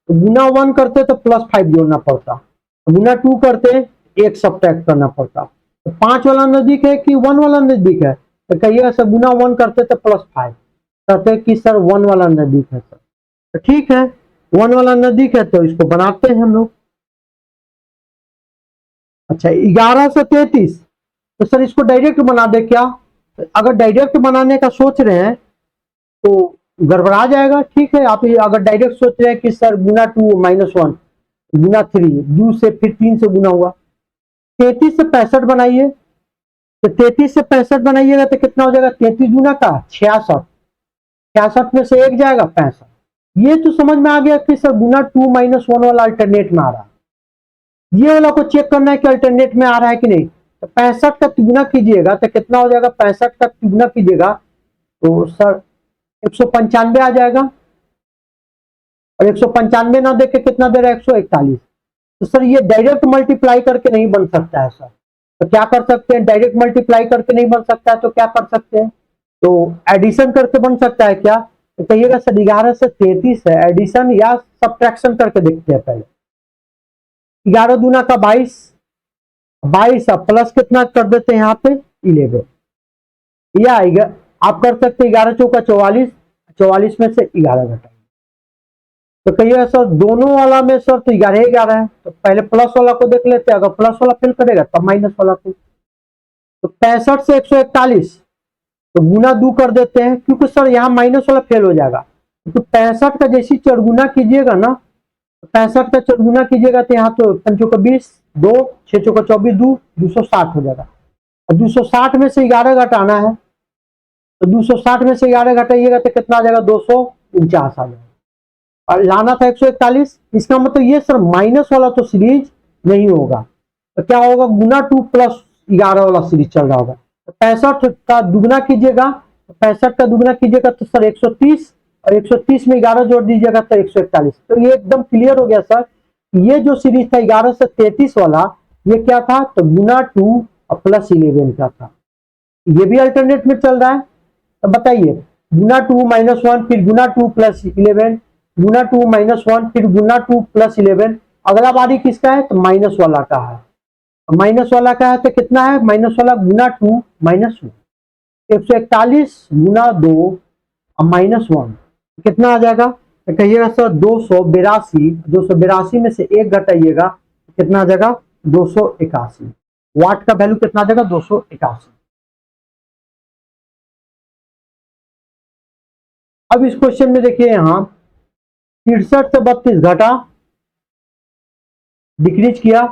S1: तो गुना 1 करते तो +5 जोड़ना पड़ता, गुना 2 करते 1 सब्ट्रैक्ट करना पड़ता। तो 5 वाला नजदीक है कि 1 वाला नजदीक है, तो कहिएगा सर गुना 1 करते तो +5, कहते कि सर 1 वाला नजदीक है सर। तो ठीक है 1 वाला नजदीक है तो इसको बनाते हैं हम लोग। अच्छा 11 से 33, तो सर इसको डायरेक्ट बना दे क्या, अगर डायरेक्ट बनाने का सोच रहे हैं तो गड़बड़ा जाएगा। ठीक है, आप अगर डायरेक्ट सोच रहे हैं कि सर गुना 2 - 1 गुना 3, 2 से फिर 3 से गुना हुआ, 33 से 65 बनाइए, तो 33 से 65 बनाइएगा तो कितना हो जाएगा, 33 गुना का 66, 66 में से 1 जाएगा 65। ये तो समझ में आ गया कि सर गुना 2 - 1 वाला अल्टरनेट में आ रहा है। ये वाला को चेक करना है कि अल्टरनेट में आ रहा है कि नहीं। तो 65 का तिगुना कीजिएगा तो कितना हो जाएगा, 65 का तिगुना कीजिएगा तो सर 195 आ जाएगा, और 195 ना देके कितना दे रहा है, 141। तो सर ये डायरेक्ट मल्टीप्लाई करके नहीं बन सकता है सर। तो क्या कर सकते हैं, डायरेक्ट मल्टीप्लाई करके नहीं बन सकता है तो क्या कर सकते हैं, तो एडिशन करके बन सकता है क्या। तो कहिएगा सर 11 से 33 है, एडिशन या सब्ट्रैक्शन करके देखते हैं पहले। 11 दूना का 22, 22 प्लस कितना कर देते हैं यहाँ पे 11, यह आएगा। आप कर सकते हैं 11 चौका 44, 44 में से 11 घटाइए। तो कहिएगा सर दोनों वाला में सर तो 11 11 है, तो पहले प्लस वाला को देख लेते हैं, अगर प्लस वाला फेल करेगा तब माइनस वाला को। तो 65 से 141 तो गुना 2 कर देते हैं, क्योंकि सर यहाँ माइनस वाला फेल हो जाएगा। तो 65 का जैसी चरगुना कीजिएगा ना, 65 का चरगुना कीजिएगा तो यहाँ तो 5 चौका 20, 2 6 चौका 24, 260 हो जाएगा। और 260 में से 11 घटाना है, तो 260 में से 11 घटाइएगा तो कितना आ जाएगा, 249 आ जाएगा। और लाना था 141, इसका मतलब ये सर माइनस वाला तो सीरीज नहीं होगा, तो क्या होगा, गुना 2 प्लस 11 वाला सीरीज चल रहा होगा। तो 65 का दुगना कीजिएगा, 65 का दुगना कीजिएगा तो सर 130, और 130 में 11 जोड़ दीजिएगा तो 141। तो ये एकदम क्लियर हो गया सर, ये जो सीरीज था 11 से 33 वाला, ये क्या था, तो गुना 2 और प्लस 11 का था। ये भी अल्टरनेट में चल रहा है। तो बताइए, गुना 2 - 1 फिर गुना 2 प्लस 11, गुना 2 - 1 फिर गुना 2 प्लस 11। अगला बारी किसका है, तो माइनस वाला का है। माइनस वाला का है तो कितना है, माइनस वाला गुना 2 - 1, 141 गुना 2 और -1 कितना आ जाएगा, तो कहिएगा सर 282, 282 में से 1 घटाइएगा कितना आ जाएगा, 281। वाट का वैल्यू कितना आ जाएगा, 281। अब इस क्वेश्चन में देखिए यहां 63 से 32 घटा, डिक्रीज किया,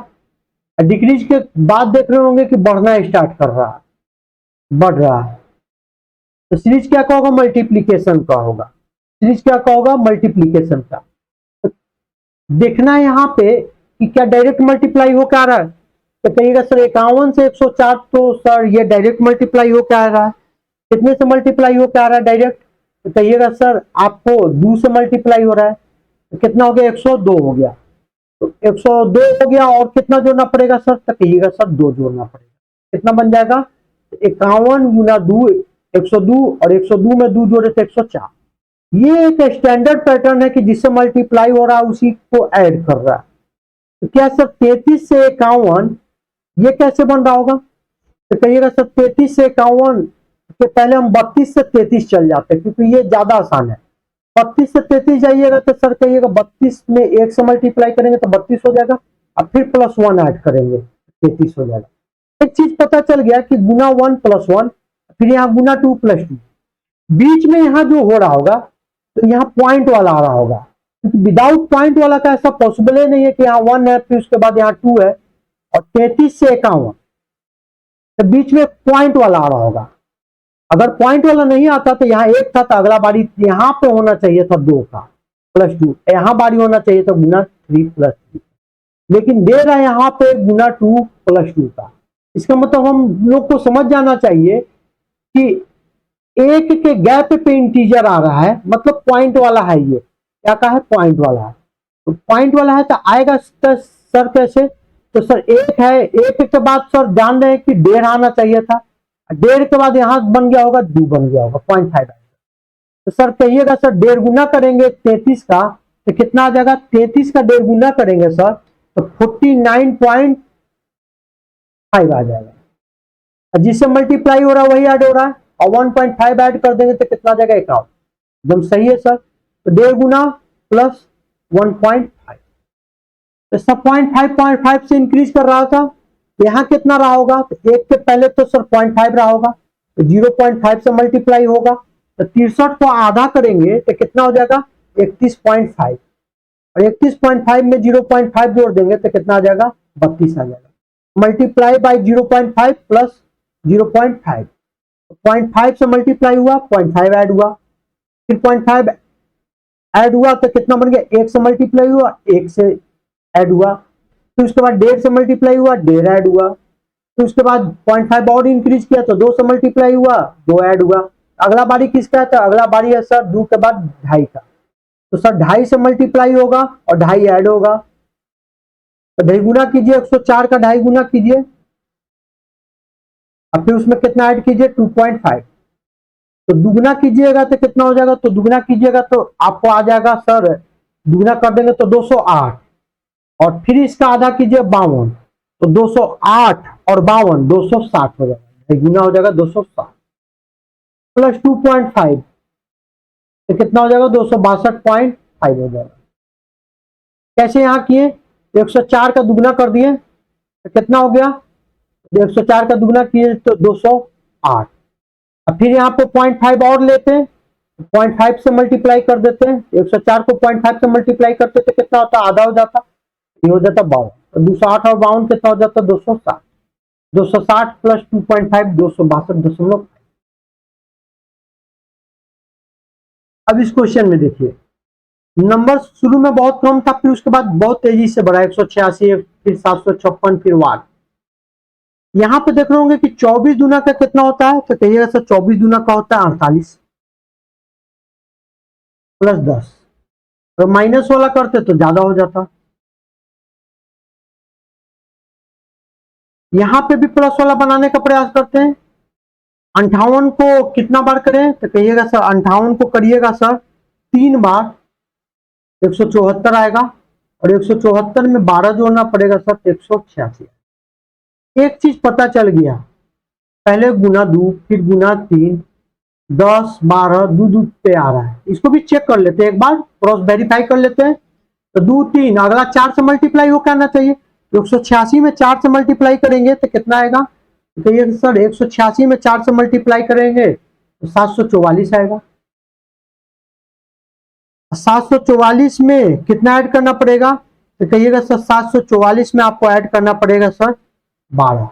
S1: डिक्रीज के बाद देख रहे होंगे कि बढ़ना स्टार्ट कर रहा है, बढ़ रहा है। तो सीरीज क्या का होगा, मल्टीप्लीकेशन का होगा। सीरीज क्या का होगा, मल्टीप्लीकेशन का। तो देखना है यहाँ पे कि क्या डायरेक्ट मल्टीप्लाई हो क्या आ रहा है। तो कहिएगा सर 51 से 104, तो सर ये डायरेक्ट मल्टीप्लाई हो क्या आ रहा है, कितने से मल्टीप्लाई हो क्या आ रहा है डायरेक्ट। तो कहिएगा सर आपको 2 से मल्टीप्लाई हो रहा है, तो कितना हो गया, 102 हो गया। तो 102 हो गया, और कितना जोड़ना पड़ेगा सर, तो कहिएगा सर 2 जोड़ना पड़ेगा। कितना बन जाएगा, 51 गुना 2 102, और 102 में 2 जोड़े तो 104। ये एक स्टैंडर्ड पैटर्न है कि जिससे मल्टीप्लाई हो रहा है उसी को ऐड कर रहा है। तो क्या सर 33 से 51 ये कैसे बन रहा होगा, तो कहिएगा सर 33 से 51 के पहले हम 32 से 33 चल जाते हैं, क्योंकि ये ज्यादा आसान है। 32 से 33 जाइएगा तो सर कहिएगा 32 में 1 से मल्टीप्लाई करेंगे तो 32 हो जाएगा, अब फिर +1 ऐड करेंगे 33 हो जाएगा। एक चीज पता चल गया कि गुना 1 + 1, फिर यहाँ गुना 2 + 2, बीच में यहाँ जो हो रहा होगा तो यहाँ पॉइंट वाला आ रहा होगा, क्योंकि विदाउट पॉइंट वाला का ऐसा पॉसिबल ही नहीं है कि यहाँ 1 है फिर उसके बाद यहाँ 2 है, और 33 से 51 तो बीच में पॉइंट वाला आ रहा होगा। अगर पॉइंट वाला नहीं आता तो यहाँ 1 था, तो अगला बारी यहाँ पे होना चाहिए था 2 का +2, यहाँ बारी होना चाहिए था गुना 3 + 3, लेकिन दे रहा है यहाँ पे गुना 2 + 2 का। इसका मतलब हम लोग को समझ जाना चाहिए कि 1 के गैप पे इंटीजर आ रहा है, मतलब पॉइंट वाला है। ये क्या कहा है, पॉइंट वाला है। तो पॉइंट वाला है तो आएगा सर कैसे, तो सर 1 है, 1 के बाद सर जान रहे हैं कि 1.5 आना चाहिए था, 1.5 के बाद यहां बन गया होगा 2 बन गया होगा, 0.5। तो सर कहिएगा सर 1.5 गुना करेंगे 33 का तो कितना आ जाएगा, 33 का 1.5 गुना करेंगे सर तो 49.5 आ जाएगा। जिससे मल्टीप्लाई हो रहा है वही ऐड हो रहा है, और 1.5 ऐड कर देंगे तो कितना आ जाएगा, 51। एकदम सही है सर। तो 1.5 गुना प्लस 1.5, तो सब 0.5 से इंक्रीज कर रहा था, तो यहाँ कितना रहा होगा, तो 1 के पहले तो सर 0.5 रहा होगा, तो 0.5 से मल्टीप्लाई होगा, तो 63 को आधा करेंगे तो कितना हो जाएगा 31.5, और 31.5 में 0.5 जोड़ देंगे तो कितना आ जाएगा 32 आ जाएगा। मल्टीप्लाई बाय 0.5 प्लस 0.5, 0.5 से मल्टीप्लाई हुआ, 0.5 ऐड हुआ, फिर 0.5 ऐड हुआ तो कितना बन गया, 1 से मल्टीप्लाई हुआ, 1 से ऐड हुआ, फिर उसके बाद 1.5 से मल्टीप्लाई हुआ, 1.5 ऐड हुआ, फिर उसके बाद 0.5 और इंक्रीज किया तो 2 से मल्टीप्लाई हुआ, 2 ऐड हुआ। अगला बारी किसका है, तो अगला बारी है सर 2 के बाद 2.5 का, तो सर 2.5 से मल्टीप्लाई होगा और 2.5 ऐड होगा, तो 2.5 गुना कीजिए, 104 का 2.5 गुना कीजिए, और फिर उसमें कितना ऐड कीजिए 2.5, तो दुगना कीजिएगा तो कितना हो जाएगा, तो दुगना कीजिएगा तो आपको आ जाएगा सर, दुगना कर देंगे तो 208, और फिर इसका आधा कीजिए 52, तो 208 और 52 260 हो जाएगा, गुना हो जाएगा 260 प्लस 2.5 तो कितना हो जाएगा 262.5 हो जाएगा। कैसे यहां किए, 104 का दुगना कर दिए तो कितना हो गया, 104 का दुगना किए तो 208, अब फिर यहाँ पे 0.5 और लेते हैं, 0.5 से मल्टीप्लाई कर देते हैं, 104 को 0.5 से मल्टीप्लाई करते तो कितना होता, आधा हो जाता, ये हो जाता 52, तो 208 और 52 कितना हो जाता 260, 260 प्लस 2.5 262.5। अब इस क्वेश्चन में देखिए, नंबर शुरू में बहुत कम था, फिर उसके बाद बहुत तेजी से बढ़ा, 186, फिर 756, फिर वाट। यहां पे देख रहे होंगे कि 24 दूना का कितना होता है, तो कहिएगा सर 24 दूना का होता है 48 प्लस 10, तो माइनस वाला करते तो ज्यादा हो जाता, यहां पे भी प्लस वाला बनाने का प्रयास करते हैं। 58 को कितना बार करें, तो कहिएगा सर 58 को करिएगा सर 3 बार, 174 आएगा, और 174 में 12 जोड़ना पड़ेगा सर, 186। एक चीज पता चल गया, पहले गुना 2 फिर गुना 3, 10 12 2 पे आ रहा है, इसको भी चेक कर लेते हैं एक बार, क्रॉस वेरीफाई कर लेते हैं, तो 2 3 अगला 4 से मल्टीप्लाई हो करना चाहिए, 186 में 4 से मल्टीप्लाई करेंगे तो कितना आएगा, तो ये सर 186 में 4 से मल्टीप्लाई करेंगे तो 744 आएगा, 744 में कितना ऐड करना पड़ेगा, तो कहिएगा सर 744 में आपको ऐड करना पड़ेगा सर 12,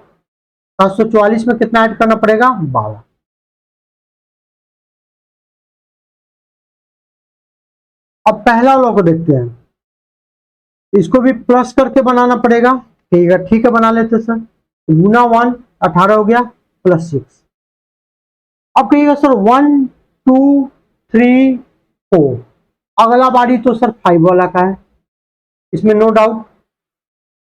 S1: 744 में कितना ऐड करना पड़ेगा 12। अब पहला वाला को देखते हैं, इसको भी प्लस करके बनाना पड़ेगा, ठीक है बना लेते सर, गुना 1 18 हो गया प्लस 6, अब कहिएगा सर 1 2 3 4, अगला बारी तो सर 5 वाला का है, इसमें नो डाउट।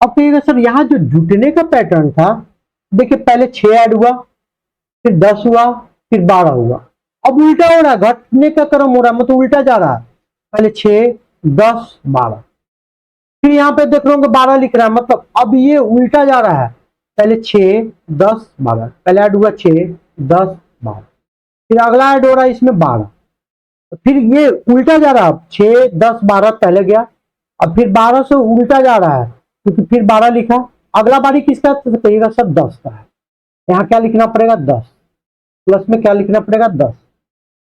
S1: अब कहिएगा सर यहां जो जुटने का पैटर्न था, देखिए पहले 6 ऐड हुआ, फिर 10 हुआ, फिर 12 हुआ, अब उल्टा हो रहा है, घटने का क्रम हो रहा है, मतलब उल्टा जा रहा है, पहले 6 10 12, फिर यहाँ पे देख रहे होंगे 12 लिख रहा है, मतलब अब ये उल्टा जा रहा है, पहले 6 10 12, पहले ऐड हुआ 6 10 12, फिर अगला ऐड हो रहा है इसमें 12, तो फिर ये उल्टा जा रहा है, 6 10 12 पहले गया, अब फिर 12 से उल्टा जा रहा है, क्योंकि फिर 12 लिखा, अगला बारी किसका, तो कहिएगा सर 10 का है, यहाँ क्या लिखना पड़ेगा 10, प्लस में क्या लिखना पड़ेगा 10,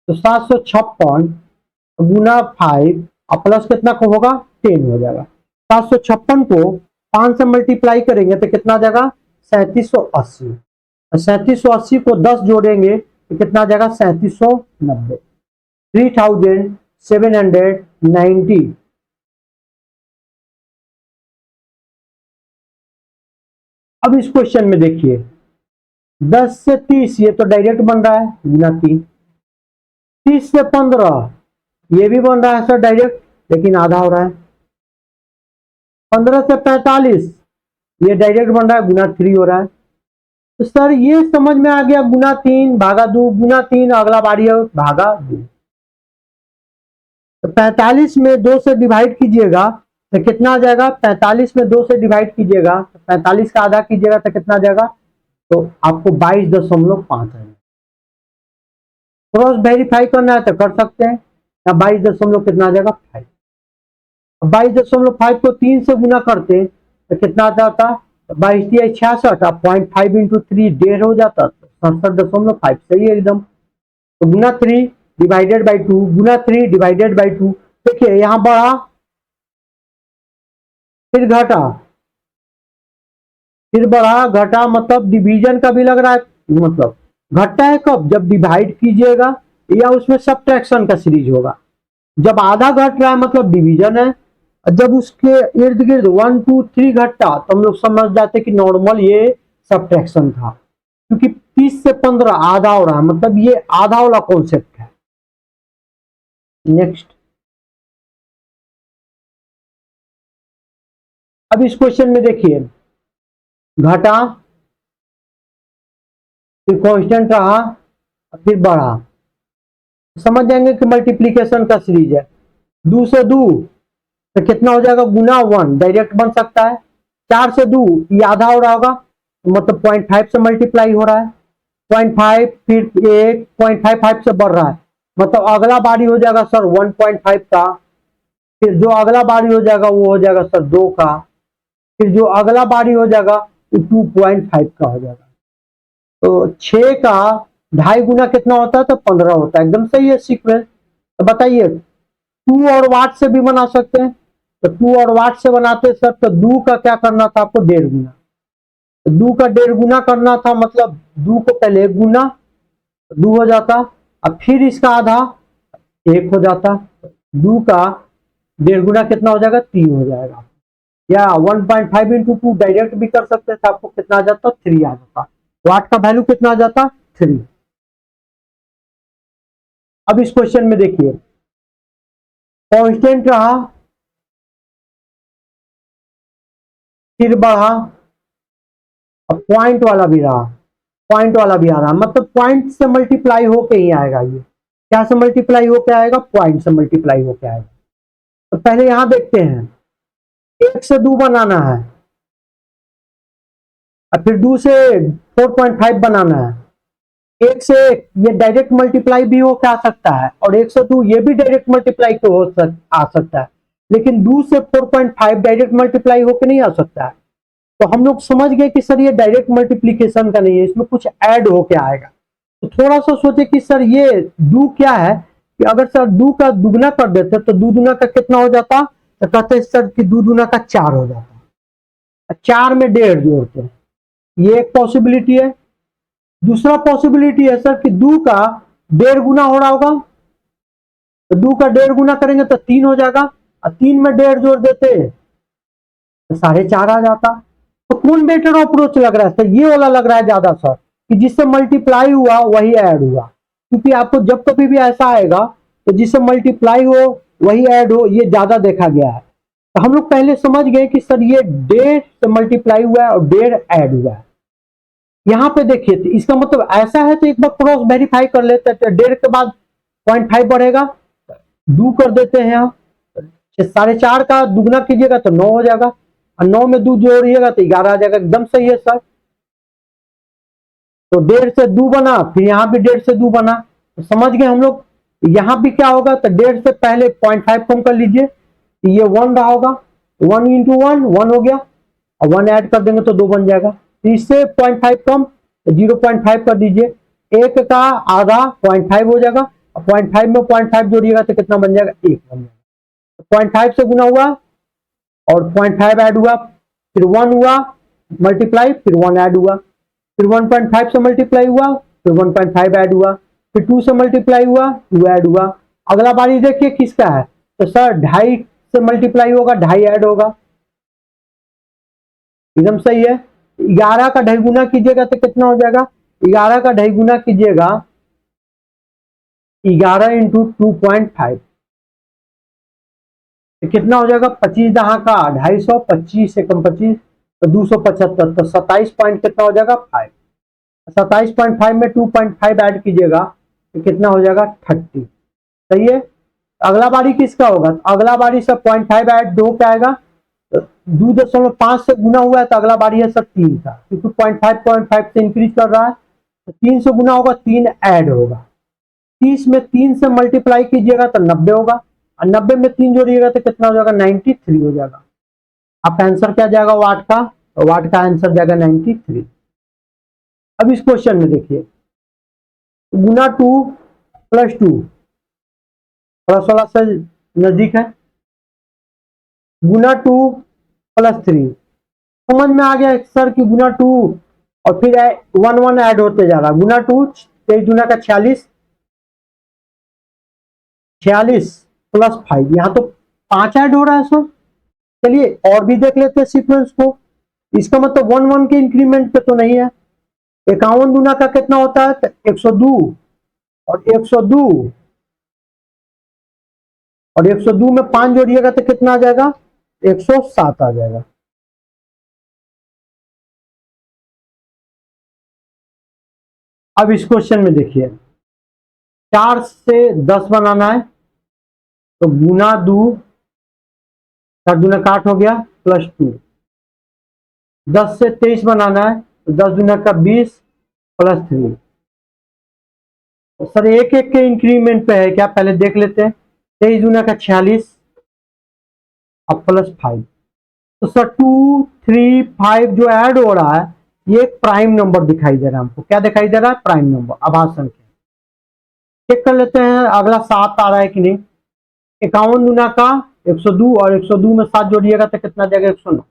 S1: तो 756 गुना 5 और प्लस कितना को होगा 10 हो जाएगा, 756 को 5 से मल्टीप्लाई करेंगे तो कितना आ जाएगा 3780, 3780 को 10 जोड़ेंगे तो कितना आ जाएगा 3790, 3790। अब इस क्वेश्चन में देखिए 10 से 30 ये तो डायरेक्ट बन रहा है गुना 3, 30 से 15 ये भी बन रहा है सर डायरेक्ट, लेकिन आधा हो रहा है, 15 से 45 ये डायरेक्ट बन रहा है गुना 3 हो रहा है, तो सर ये समझ में आ गया, गुना 3 भागा 2 गुना 3, अगला बारी है भागा 2, तो 45 में 2 से डिवाइड कीजिएगा तो कितना आ जाएगा, 45 में 2 से डिवाइड कीजिएगा, 45 का आधा कीजिएगा तो कितना आ जाएगा, तो आपको 22.5 है, क्रॉस वेरीफाई करना है तो कर सकते हैं, या 22 कितना आ जाएगा 5, 22.5 को 3 से गुना करते तो कितना आता था, 22 66, 0.5 इंटू 3 1.5 हो जाता, तो 67.5 सही है एकदम। तो गुना 3 divided by 2 Guna 3 divided by 2। देखिए यहां बढ़ा फिर घटा फिर बढ़ा घटा, मतलब डिवीजन का भी लग रहा है, मतलब घटता है कब, जब डिवाइड कीजिएगा या उसमें सब्ट्रैक्शन का सीरीज होगा। जब आधा घट रहा है मतलब डिवीजन है, जब उसके इर्द गिर्द 1 2 3 घटता तो हम लोग समझ जाते कि नॉर्मल ये सब्ट्रैक्शन था, क्योंकि 30 से 15 आधा हो रहा है, मतलब ये आधा वाला कॉन्सेप्ट है। नेक्स्ट, अब इस क्वेश्चन में देखिए घटा फिर कांस्टेंट रहा फिर बढ़ा, समझ जाएंगे कि मल्टीप्लीकेशन का सीरीज है। 2 से 2 तो कितना हो जाएगा, गुना 1 डायरेक्ट बन सकता है। 4 से 2 ये आधा हो रहा होगा, मतलब 0.5 से मल्टीप्लाई हो रहा है, 0.5 फिर 1 0.55 से बढ़ रहा है, मतलब अगला बारी हो जाएगा सर 1.5 का, फिर जो अगला बारी हो जाएगा वो हो जाएगा सर 2 का, फिर जो अगला बारी हो जाएगा वो 2.5 का हो जाएगा। तो 6 का 2.5 गुना कितना होता है, तो 15 होता है, एकदम सही है सीक्वेंस। तो बताइए 2 और वाट से भी बना सकते हैं, तो 2 और वाट से बनाते सर तो 2 का क्या करना था आपको, 1.5 गुना, तो 2 का 1.5 गुना करना था, मतलब 2 को पहले 1 गुना 2 हो जाता, अब फिर इसका आधा 1 हो जाता, 2 का 1.5 गुना कितना हो जाएगा, 3 हो जाएगा, या 1.5 इंटू 2 डायरेक्ट भी कर सकते थे, आपको कितना आ जाता, 3 आ जाता, वाट का वैल्यू कितना आ जाता, 3। अब इस क्वेश्चन में देखिए कांस्टेंट रहा फिर बढ़ा, अब पॉइंट वाला भी रहा, पॉइंट वाला भी आ रहा, मतलब पॉइंट से मल्टीप्लाई होके ही आएगा, ये क्या से मल्टीप्लाई होके आएगा, पॉइंट से मल्टीप्लाई होके आएगा। तो पहले यहां देखते हैं 1 से 2 बनाना है और फिर 2 से 4.5 बनाना है, 1 से 1 ये डायरेक्ट मल्टीप्लाई भी हो आ सकता है, और 1 से 2 ये भी डायरेक्ट मल्टीप्लाई आ सकता है, लेकिन 2 से 4.5 डायरेक्ट मल्टीप्लाई होकर नहीं आ सकता है। तो हम लोग समझ गए कि सर ये डायरेक्ट मल्टीप्लीकेशन का नहीं है, इसमें कुछ ऐड होके आएगा। तो थोड़ा सा सोचे कि सर ये 2 क्या है, कि अगर सर 2 का दुगना कर देते तो 2 दुना का कितना हो जाता, तो कहते हैं सर कि 2 दुना का 4 हो जाता, 4 में 1.5 जोड़ते हैं, ये एक पॉसिबिलिटी है। दूसरा पॉसिबिलिटी है सर कि 2 का 1.5 गुना हो रहा होगा, तो 2 का 1.5 गुना करेंगे तो 3 हो जाएगा, और 3 में 1.5 जोड़ देते तो 4.5 आ जाता। तो कौन बेटर अप्रोच लग रहा है सर, ये वाला लग रहा है ज्यादा सर, कि जिससे मल्टीप्लाई हुआ वही ऐड हुआ, क्योंकि आपको जब कभी भी ऐसा आएगा तो जिससे मल्टीप्लाई हो वही ऐड हो, ये ज्यादा देखा गया है। तो हम लोग पहले समझ गए कि सर ये 1.5 से मल्टीप्लाई हुआ है और 1.5 ऐड हुआ है। यहाँ पे देखिए तो इसका मतलब ऐसा है, तो एक बार क्रॉस वेरीफाई कर लेते हैं, तो 1.5 के बाद 0.5 बढ़ेगा, 2 कर देते हैं यहाँ, 4.5 का दुगना कीजिएगा तो 9 हो जाएगा, और 9 में 2 जोड़िएगा तो 11 आ जाएगा, एकदम सही है सर। तो 1.5 से 2 बना, फिर यहाँ भी 1.5 से 2 बना, तो समझ गए हम लोग। यहाँ भी क्या होगा, तो 1.5 से पहले 0.5 कम कर लीजिए, तो ये 1 रहा होगा, 1 इंटू 1 1 हो गया, और 1 ऐड कर देंगे तो 2 बन जाएगा, तो इससे 0.5 कम, तो 0.5 कर दीजिए, 1 का आधा 0.5 हो जाएगा, 0.5 में 0.5 जोड़िएगा तो कितना बन जाएगा, 1 बन जाएगा। 0.5 से गुना हुआ और 0.5 ऐड हुआ, फिर 1 हुआ मल्टीप्लाई, फिर 1 ऐड हुआ, फिर 1.5 से मल्टीप्लाई हुआ, फिर 1.5 ऐड हुआ, फिर 2 से मल्टीप्लाई हुआ, 2 ऐड हुआ। अगला बारी देखिए किसका है, तो सर 2.5 से मल्टीप्लाई होगा, 2.5 ऐड होगा, एकदम सही है। 11 का 2.5 गुना कीजिएगा तो कितना हो जाएगा, 11 का 2.5 गुना कीजिएगा, 11 इंटू 2.5 तो कितना हो जाएगा, 25 दहा का 250, 25 एकम 25 तो 275, तो 27 पॉइंट कितना हो जाएगा, 5। 27.5 में 2.5 ऐड कीजिएगा तो कितना हो जाएगा, 30। सही है। अगला बारी किसका होगा, तो अगला बारी सर 0.5 ऐड दो क्या आएगा, तो 2.5 से गुना हुआ है, तो अगला बारी है सर 3 का, क्योंकि 0.5 से इंक्रीज कर रहा है, तो 3 से गुना होगा, 3 ऐड होगा, 30 में 3 से मल्टीप्लाई कीजिएगा तो 90 होगा, और 90 में 3 जोड़िएगा तो कितना हो जाएगा, 93 हो जाएगा। आपका आंसर क्या जाएगा वाट का, तो वाट का आंसर जाएगा 93। अब इस क्वेश्चन में देखिए गुना 2 प्लस 2, प्लस वाला से नजदीक है, गुना 2 प्लस 3। समझ में आ गया सर कि गुना 2 और फिर 1 1 ऐड होते जा रहा, गुना 2 23 दूना का 46, 46 प्लस 5, यहाँ तो 5 ऐड हो रहा है सर। चलिए और भी देख लेते हैं सीक्वेंस को। इसका मतलब 1 1 के इंक्रीमेंट पे तो नहीं है। 51 दूना का कितना होता है? 102, और 102 और 102 में 5 जोड़िएगा तो कितना आ जाएगा? 107 आ जाएगा। अब इस क्वेश्चन में देखिए, 4 से 10 बनाना है तो गुना 2, 4 दूना का 8 हो गया, प्लस 2। 10 से 23 बनाना है तो 10 दूना का 20 प्लस 3। तो सर एक एक के इंक्रीमेंट पे है क्या, पहले देख लेते हैं। 23 दूना का 46 अब प्लस 5। तो सर 2 3 5 जो ऐड हो रहा है ये एक प्राइम नंबर दिखाई दे रहा है हमको। क्या दिखाई दे रहा है? प्राइम नंबर, आभाज्य संख्या। चेक कर लेते हैं अगला 7 आ रहा है कि नहीं। 51 दूना का 102 और 102 में 7 जोड़िएगा तो कितना जाएगा? 109।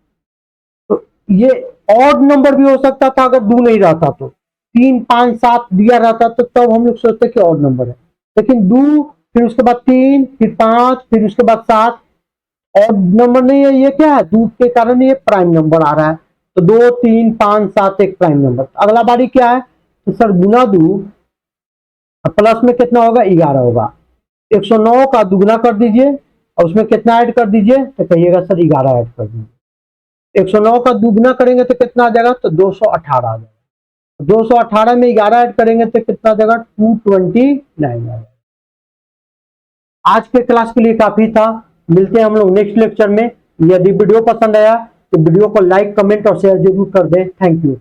S1: तो ये ऑड नंबर भी हो सकता था अगर 2 नहीं रहता तो, 3 5 7 दिया रहता तो तब हम लोग सोचते कि ऑड नंबर है, लेकिन 2 फिर उसके बाद 3 फिर 5 फिर उसके बाद 7 ऑड नंबर नहीं है। ये क्या है? 2 के कारण ये प्राइम नंबर आ रहा है। तो 2 3 5 7 एक प्राइम नंबर। अगला बारी क्या है? तो सर गुना 2 प्लस में कितना होगा? 11 होगा। 109 का दुगना कर दीजिए और उसमें कितना ऐड कर दीजिए? तो कहिएगा सर 11 ऐड कर दीजिए। 109 का दुगना करेंगे तो कितना आ जाएगा? तो 218 आ जाएगा। 218 में 11 ऐड करेंगे तो कितना आ जाएगा? 229 आ जाएगा। आज के क्लास के लिए काफी था। मिलते हैं हम लोग नेक्स्ट लेक्चर में। यदि वीडियो पसंद आया तो वीडियो को लाइक कमेंट और शेयर जरूर कर दें। Thank you.